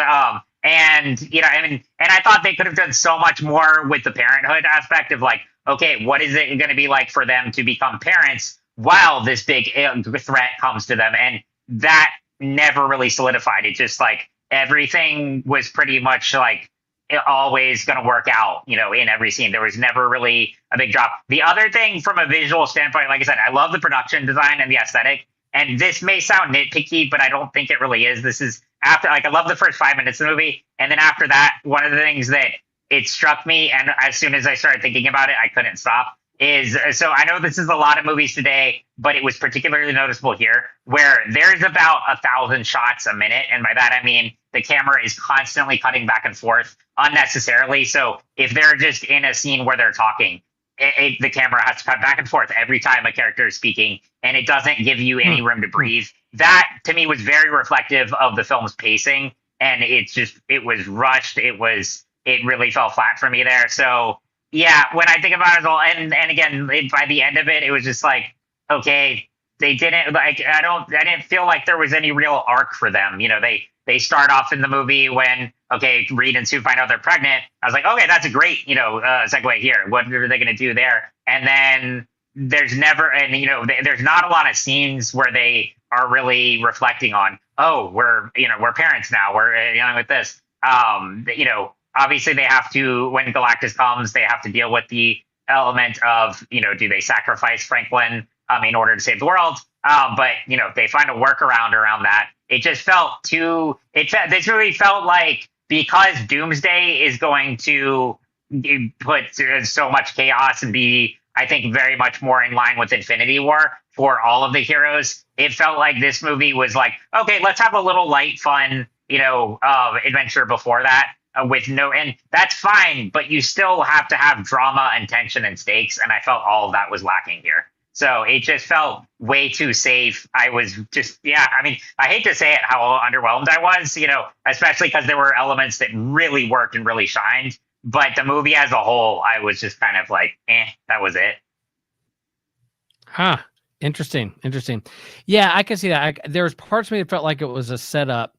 and I mean, and I thought they could have done so much more with the parenthood aspect of like, okay, what is it going to be like for them to become parents while this big threat comes to them, and that never really solidified. It just like everything was pretty much like always going to work out, in every scene. There was never really a big drop. The other thing from a visual standpoint, like I said, I love the production design and the aesthetic. And this may sound nitpicky, but I don't think it really is. This is after, like, I love the first 5 minutes of the movie. And then after that, one of the things that it struck me, and as soon as I started thinking about it, I couldn't stop, is, so I know this is a lot of movies today, but it was particularly noticeable here, where there's about 1,000 shots a minute. And by that, I mean, the camera is constantly cutting back and forth unnecessarily. So if they're just in a scene where they're talking, the camera has to cut back and forth every time a character is speaking, and it doesn't give you any room to breathe. That, to me, was very reflective of the film's pacing, and it was rushed. It really fell flat for me there. So, yeah, when I think about it all, and again, by the end of it, it was just like, okay, they didn't, like, I didn't feel like there was any real arc for them. They start off in the movie when, okay, Reed and Sue find out they're pregnant. I was like, okay, that's a great, segue here. What are they going to do there? And then there's never, and, there's not a lot of scenes where they are really reflecting on, oh, we're parents now. We're dealing with this. Obviously they have to, when Galactus comes, they have to deal with the element of, do they sacrifice Franklin in order to save the world? But they find a workaround around that. It just felt this movie felt like, because Doomsday is going to put so much chaos and be, I think, very much more in line with Infinity War for all of the heroes, it felt like this movie was like, okay, let's have a little light, fun, adventure before that. And that's fine, but you still have to have drama and tension and stakes, and I felt all of that was lacking here. So it just felt way too safe. I was just, I mean, I hate to say it, how underwhelmed I was, especially because there were elements that really worked and really shined. But the movie as a whole, I was just kind of like, that was it. Huh. Interesting. Yeah, I can see that. There was parts of me that felt like it was a setup.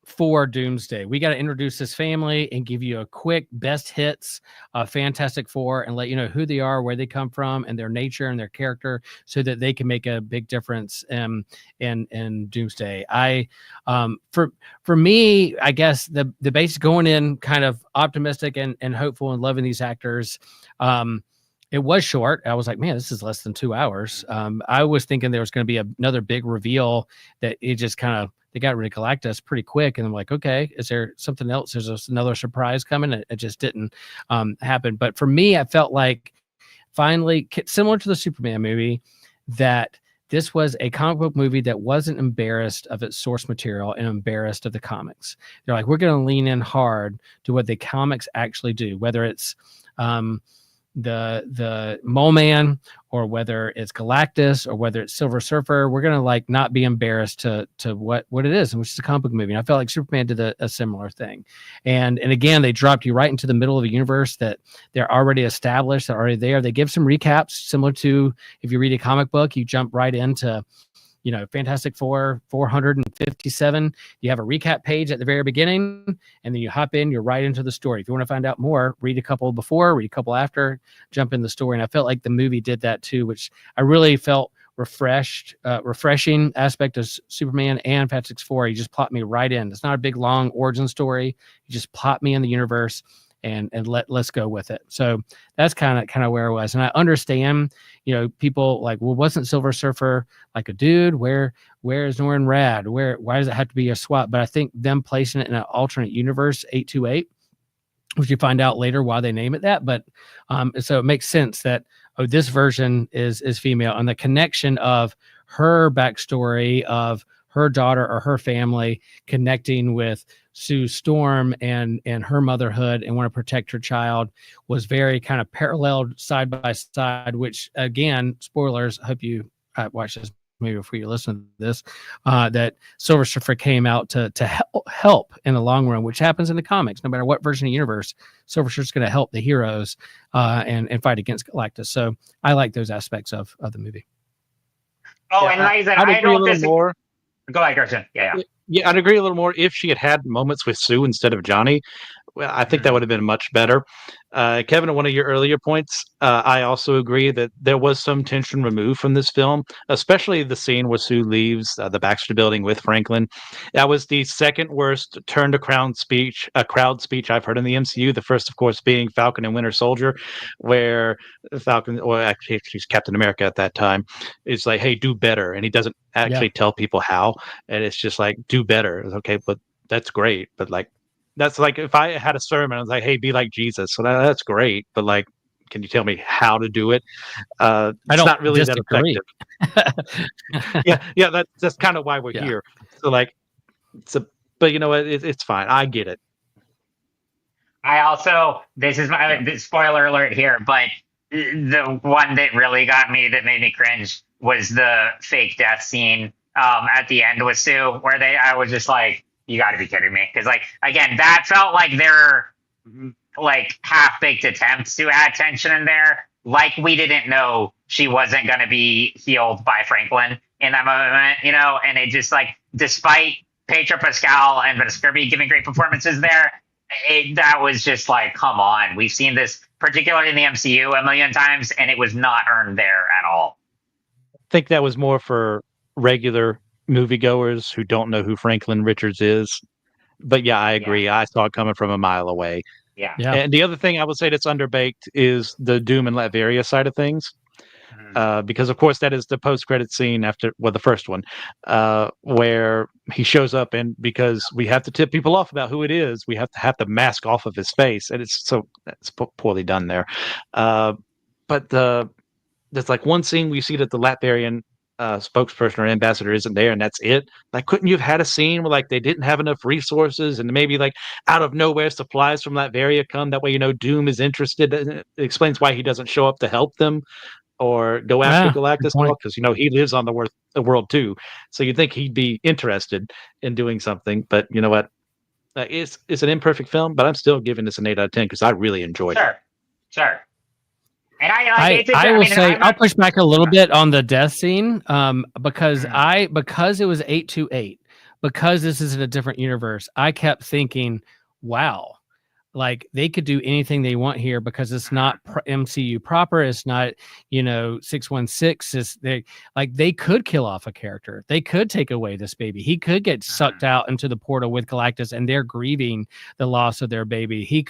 for Doomsday. We got to introduce this family and give you a quick best hits of Fantastic Four and let you know who they are, where they come from, and their nature and their character, so that they can make a big difference in Doomsday. For me, I guess the base going in kind of optimistic and hopeful and loving these actors. It was short. I was like, man, this is less than 2 hours. I was thinking there was going to be another big reveal that it just kind of, they got rid of Galactus pretty quick. And I'm like, okay, is there something else? There's another surprise coming. It just didn't happen. But for me, I felt like finally, similar to the Superman movie, that this was a comic book movie that wasn't embarrassed of its source material and embarrassed of the comics. They're like, we're going to lean in hard to what the comics actually do, whether it's the Mole Man, or whether it's Galactus, or whether it's Silver Surfer. We're gonna like not be embarrassed to what it is, which is a comic book movie. And I felt like Superman did a similar thing. And again, they dropped you right into the middle of a universe that they're already established, they're already there. They give some recaps similar to if you read a comic book, you jump right into Fantastic Four 457. You have a recap page at the very beginning, and then you hop in, you're right into the story. If you want to find out more, read a couple before, read a couple after, jump in the story. And I felt like the movie did that too, which I really felt refreshing aspect of Superman and Fantastic Four. You just plot me right in. It's not a big long origin story. You just plot me in the universe and let's go with it. So that's kind of where I was. And I understand, people like, well, wasn't Silver Surfer like a dude? Where is Norrin Rad? Why does it have to be a swap? But I think them placing it in an alternate universe, 828, which you find out later why they name it that. But so it makes sense that, this version is female, and the connection of her backstory of her daughter or her family connecting with Sue Storm and her motherhood and want to protect her child was very kind of paralleled side by side, which again, spoilers, I hope you watch this maybe before you listen to this, that Silver Surfer came out to help in the long run, which happens in the comics. No matter what version of the universe, Silver Surfer's going to help the heroes and fight against Galactus. So I like those aspects of the movie. Oh, and like I said, I don't disagree. More. Go ahead, Christian. Yeah. Yeah, I'd agree a little more if she had moments with Sue instead of Johnny. Well, I think that would have been much better. Kevin, on one of your earlier points, I also agree that there was some tension removed from this film, especially the scene where Sue leaves the Baxter Building with Franklin. That was the second worst turn to crowd speech I've heard in the MCU. The first, of course, being Falcon and Winter Soldier, where Falcon, or actually she's Captain America at that time, is like, "Hey, do better," and he doesn't actually tell people how, and it's just like, "Do better." It's okay, but that's great, but like. That's like if I had a sermon, I was like, "Hey, be like Jesus." So that's great, but like, can you tell me how to do it? It's not really that effective. yeah, that's kind of why we're here. So like, but you know what? It's fine. I get it. I also, this is my spoiler alert here, but the one that really got me, that made me cringe, was the fake death scene at the end with Sue, where I was just like, you got to be kidding me. Because, like, again, that felt like their, like, half-baked attempts to add tension in there. Like, we didn't know she wasn't going to be healed by Franklin in that moment, And it just, like, despite Pedro Pascal and Vanessa Kirby giving great performances there, that was just like, come on. We've seen this, particularly in the MCU, a million times, and it was not earned there at all. I think that was more for regular moviegoers who don't know who Franklin Richards is. But yeah, I agree. I saw it coming from a mile away. Yeah. And the other thing I would say that's underbaked is the Doom and Latveria side of things. Because of course that is the post-credit scene after, well, the first one, where he shows up, and because we have to tip people off about who it is, we have the mask off of his face, and it's poorly done there. But there's like one scene we see that the Latvian spokesperson or ambassador isn't there, and that's it. Like, couldn't you have had a scene where like they didn't have enough resources, and maybe like out of nowhere supplies from Latveria come? That way, Doom is interested. It explains why he doesn't show up to help them or go after Galactus, because he lives on the world too. So you'd think he'd be interested in doing something. But you know what? It's an imperfect film, but I'm still giving this an 8 out of 10 because I really enjoyed it. Sure. And I will say I'll push back a little bit on the death scene because it was 828. because this is in a different universe, I kept thinking, wow, like they could do anything they want here because it's not MCU proper. It's not, 616. They could kill off a character. They could take away this baby. He could get sucked out into the portal with Galactus and they're grieving the loss of their baby.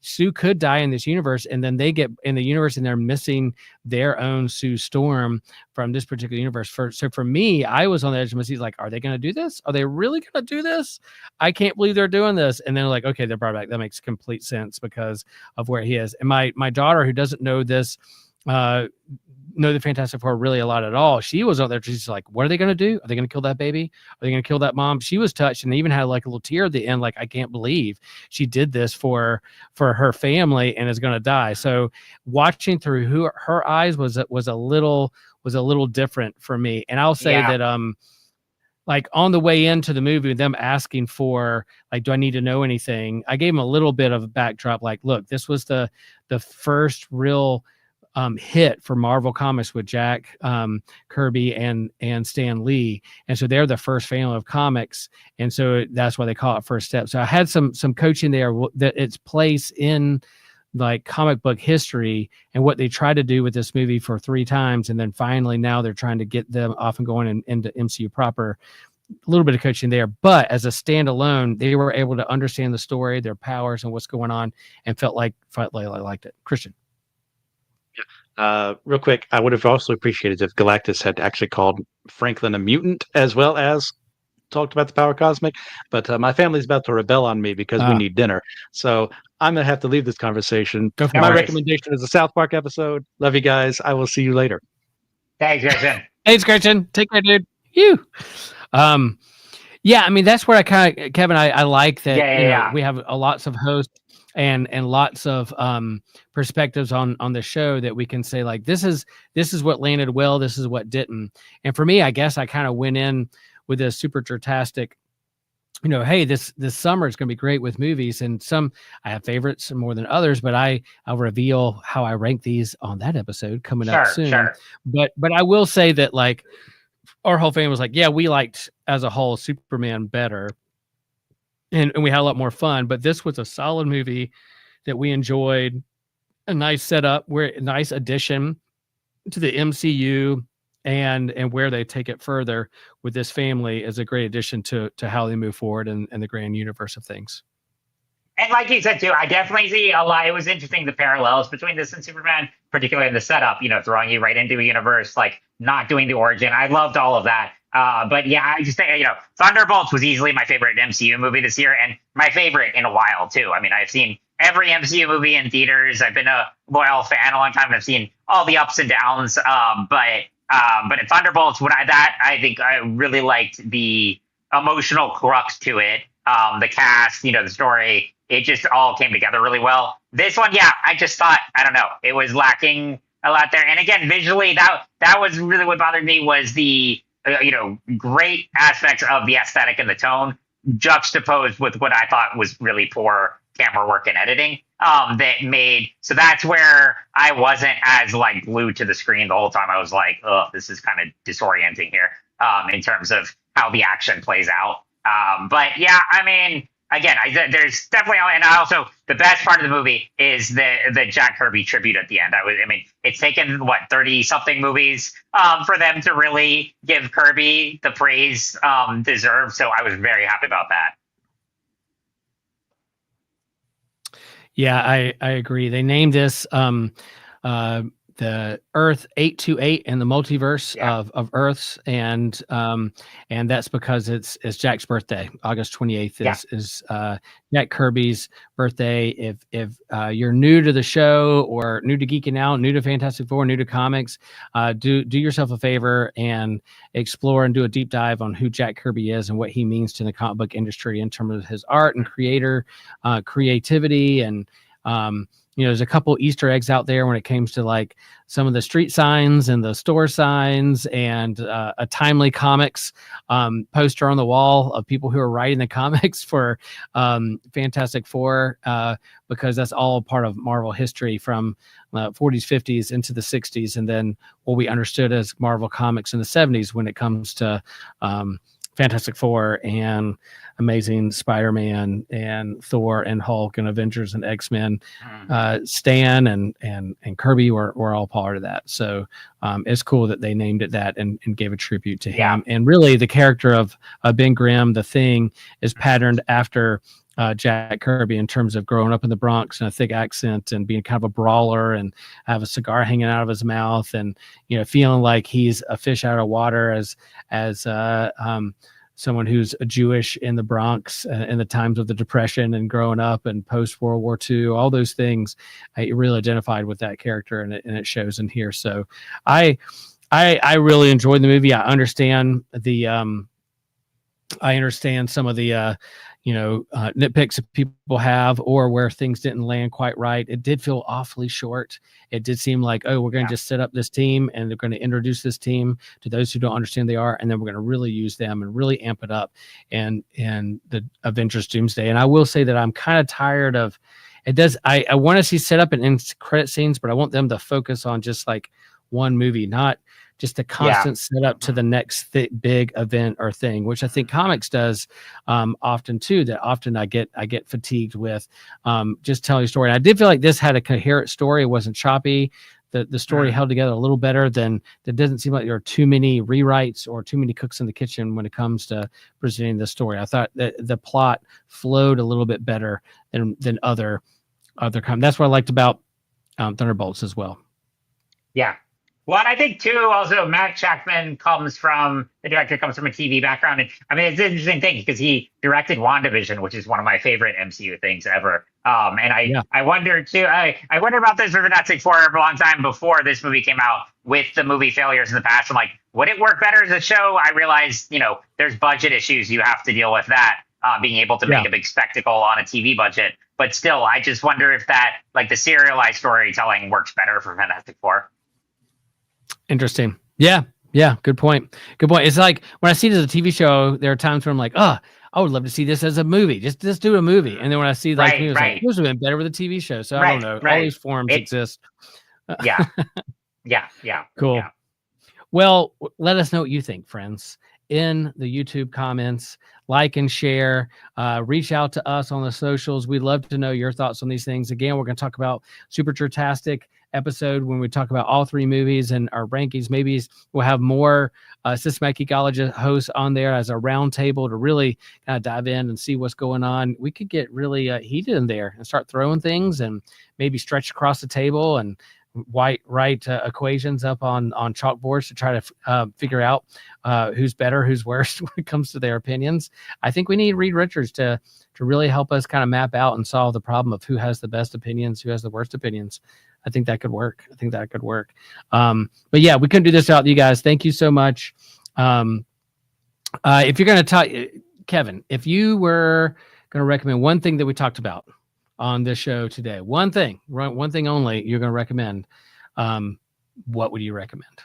Sue could die in this universe, and then they get in the universe and they're missing their own Sue Storm from this particular universe. So for me, I was on the edge of my seat, like, are they going to do this? Are they really going to do this? I can't believe they're doing this. And then like, okay, they're brought back. That makes complete sense because of where he is. And my daughter, who doesn't know this, know the Fantastic Four really a lot at all, she was out there. She's like, what are they going to do? Are they going to kill that baby? Are they going to kill that mom? She was touched and even had like a little tear at the end. Like, I can't believe she did this for her family and is going to die. So watching through her eyes was a little different for me. And I'll say that, like on the way into the movie, them asking for like, do I need to know anything? I gave them a little bit of a backdrop. Like, look, this was the first real hit for Marvel Comics with Jack Kirby and Stan Lee, and so they're the first family of comics, and so that's why they call it First Step. So I had some coaching there that its place in like comic book history and what they tried to do with this movie for 3 times, and then finally now they're trying to get them off and going into MCU proper. A little bit of coaching there, but as a standalone, they were able to understand the story, their powers, and what's going on, and felt like I liked it. Christian. Real quick, I would have also appreciated if Galactus had actually called Franklin a mutant as well as talked about the power cosmic, but my family's about to rebel on me because we need dinner. So I'm going to have to leave this conversation. My recommendation is a South Park episode. Love you guys. I will see you later. Thanks, Christian. Thanks, Christian. Take care, dude. You. Yeah, I mean, that's where Kevin, I like that. We have lots of hosts and lots of perspectives on the show that we can say like, this is what landed well, this is what didn't. And for me, I guess I kind of went in with a super drastic, hey, this summer is going to be great with movies, and some I have favorites more than others, but I'll reveal how I rank these on that episode coming up soon. Sure. But I will say that like our whole family was like, yeah, we liked as a whole Superman better. And we had a lot more fun, but this was a solid movie that we enjoyed. A nice setup, a nice addition to the MCU, and where they take it further with this family is a great addition to how they move forward in the grand universe of things. And like you said too, I definitely see a lot. It was interesting, the parallels between this and Superman, particularly in the setup. Throwing you right into a universe, like not doing the origin. I loved all of that. But yeah, I just think, Thunderbolts was easily my favorite MCU movie this year, and my favorite in a while too. I mean, I've seen every MCU movie in theaters. I've been a loyal fan a long time, and I've seen all the ups and downs. But in Thunderbolts, I think I really liked the emotional crux to it. The cast, the story, it just all came together really well. This one, yeah, I just thought, I don't know, it was lacking a lot there. And again, visually, that was really what bothered me, was the great aspects of the aesthetic and the tone juxtaposed with what I thought was really poor camera work and editing. So that's where I wasn't as like glued to the screen the whole time. I was like, oh, this is kind of disorienting here in terms of how the action plays out. But yeah, I mean, again, there's definitely, and also the best part of the movie is the Jack Kirby tribute at the end. It's taken 30 something movies for them to really give Kirby the praise deserved. So I was very happy about that. Yeah, I agree. They named this the Earth 828 and the multiverse of Earths, and that's because it's Jack's birthday. August 28th is Jack Kirby's birthday. If you're new to the show or new to Geeking Out, new to Fantastic Four, new to comics, do yourself a favor and explore and do a deep dive on who Jack Kirby is and what he means to the comic book industry in terms of his art and creativity and there's a couple Easter eggs out there when it comes to like some of the street signs and the store signs, and a Timely Comics poster on the wall of people who are writing the comics for Fantastic Four, because that's all part of Marvel history from 40s, 50s into the 60s, and then what we understood as Marvel Comics in the 70s when it comes to Fantastic Four and Amazing Spider-Man and Thor and Hulk and Avengers and X-Men. Stan and Kirby were all part of that. So it's cool that they named it that and gave a tribute to him. And really, the character of Ben Grimm, the Thing, is patterned after Jack Kirby in terms of growing up in the Bronx and a thick accent and being kind of a brawler and have a cigar hanging out of his mouth and, you know, feeling like he's a fish out of water as someone who's Jewish in the Bronx in the times of the Depression and growing up and post World War II, all those things. I really identified with that character, and it shows in here. So I really enjoyed the movie. I understand some of the nitpicks that people have or where things didn't land quite right. It did feel awfully short. It did seem like, oh, we're going to just set up this team and they're going to introduce this team to those who don't understand they are. And then we're going to really use them and really amp it up and the Avengers Doomsday. And I will say that I'm kind of tired of it. I want to see set up and end credit scenes, but I want them to focus on just like one movie, not just a constant setup to the next big event or thing, which I think comics does often too. That often I get fatigued with just telling a story. And I did feel like this had a coherent story. It wasn't choppy. The story held together a little better than. It doesn't seem like there are too many rewrites or too many cooks in the kitchen when it comes to presenting the story. I thought that the plot flowed a little bit better than other That's what I liked about Thunderbolts as well. Yeah. Well, and I think too, also Matt Shackman the director comes from a TV background. And I mean, it's an interesting thing because he directed WandaVision, which is one of my favorite MCU things ever. I wonder too, I wonder about this for Fantastic Four for a long time before this movie came out with the movie failures in the past. I'm like, would it work better as a show? I realized, there's budget issues. You have to deal with that, being able to make a big spectacle on a TV budget. But still, I just wonder if that, like the serialized storytelling works better for Fantastic Four. Interesting. Yeah. Good point. It's like when I see it as a TV show, there are times where I'm like, I would love to see this as a movie. Just do a movie. And then when I see like, like this would have been better with a TV show. So I don't know. All these forms exist. Yeah. Cool. Yeah. Well, let us know what you think, friends, in the YouTube comments. Like and share. Reach out to us on the socials. We'd love to know your thoughts on these things. Again, we're going to talk about Super Tastic episode when we talk about all three movies and our rankings. Maybe we'll have more Systematic Geekology hosts on there as a round table to really kind of dive in and see what's going on. We could get really heated in there and start throwing things and maybe stretch across the table and write equations up on chalkboards to try to figure out who's better, who's worse when it comes to their opinions. I think we need Reed Richards to really help us kind of map out and solve the problem of who has the best opinions, who has the worst opinions. I think that could work. But yeah, we couldn't do this without you guys. Thank you so much. If you're going to talk, Kevin, if you were going to recommend one thing that we talked about on this show today, one thing only you're going to recommend, what would you recommend?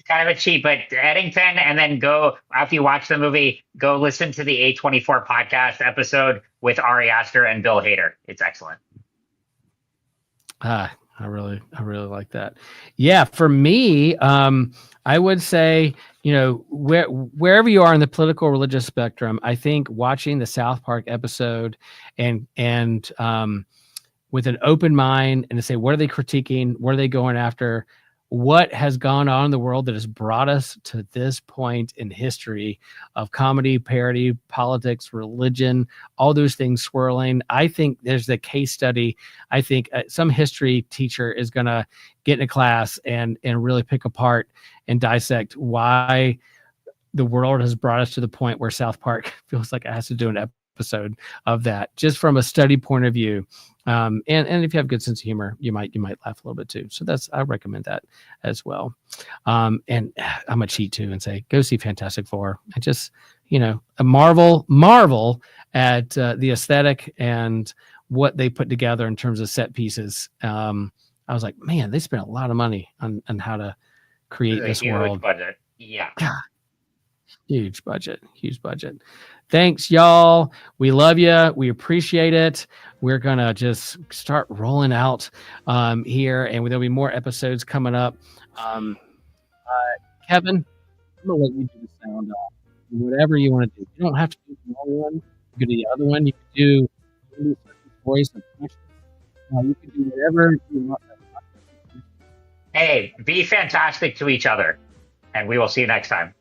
It's kind of a cheat, but Eddington, and then go, after you watch the movie, go listen to the A24 podcast episode with Ari Aster and Bill Hader. It's excellent. I really like that. Yeah, for me, I would say, wherever you are in the political religious spectrum, I think watching the South Park episode and with an open mind and to say, what are they critiquing? What are they going after? What has gone on in the world that has brought us to this point in history of comedy, parody, politics, religion, all those things swirling? I think there's the case study. I think some history teacher is going to get in a class and really pick apart and dissect why the world has brought us to the point where South Park feels like it has to do an episode of that, just from a study point of view. And if you have good sense of humor, you might laugh a little bit too. So I recommend that as well. And I'm gonna cheat too and say, go see Fantastic Four. I just, a marvel at the aesthetic and what they put together in terms of set pieces. I was like, man, they spent a lot of money on how to create this world. Budget. Yeah. God, huge budget. Thanks, y'all. We love you. We appreciate it. We're going to just start rolling out here, and there'll be more episodes coming up. Kevin, I'm going to let you do the sound off. whatever you want to do. You don't have to do the long one. You could do the other one. You could do voice of precious. You could do whatever you want. Hey, be fantastic to each other, and we will see you next time.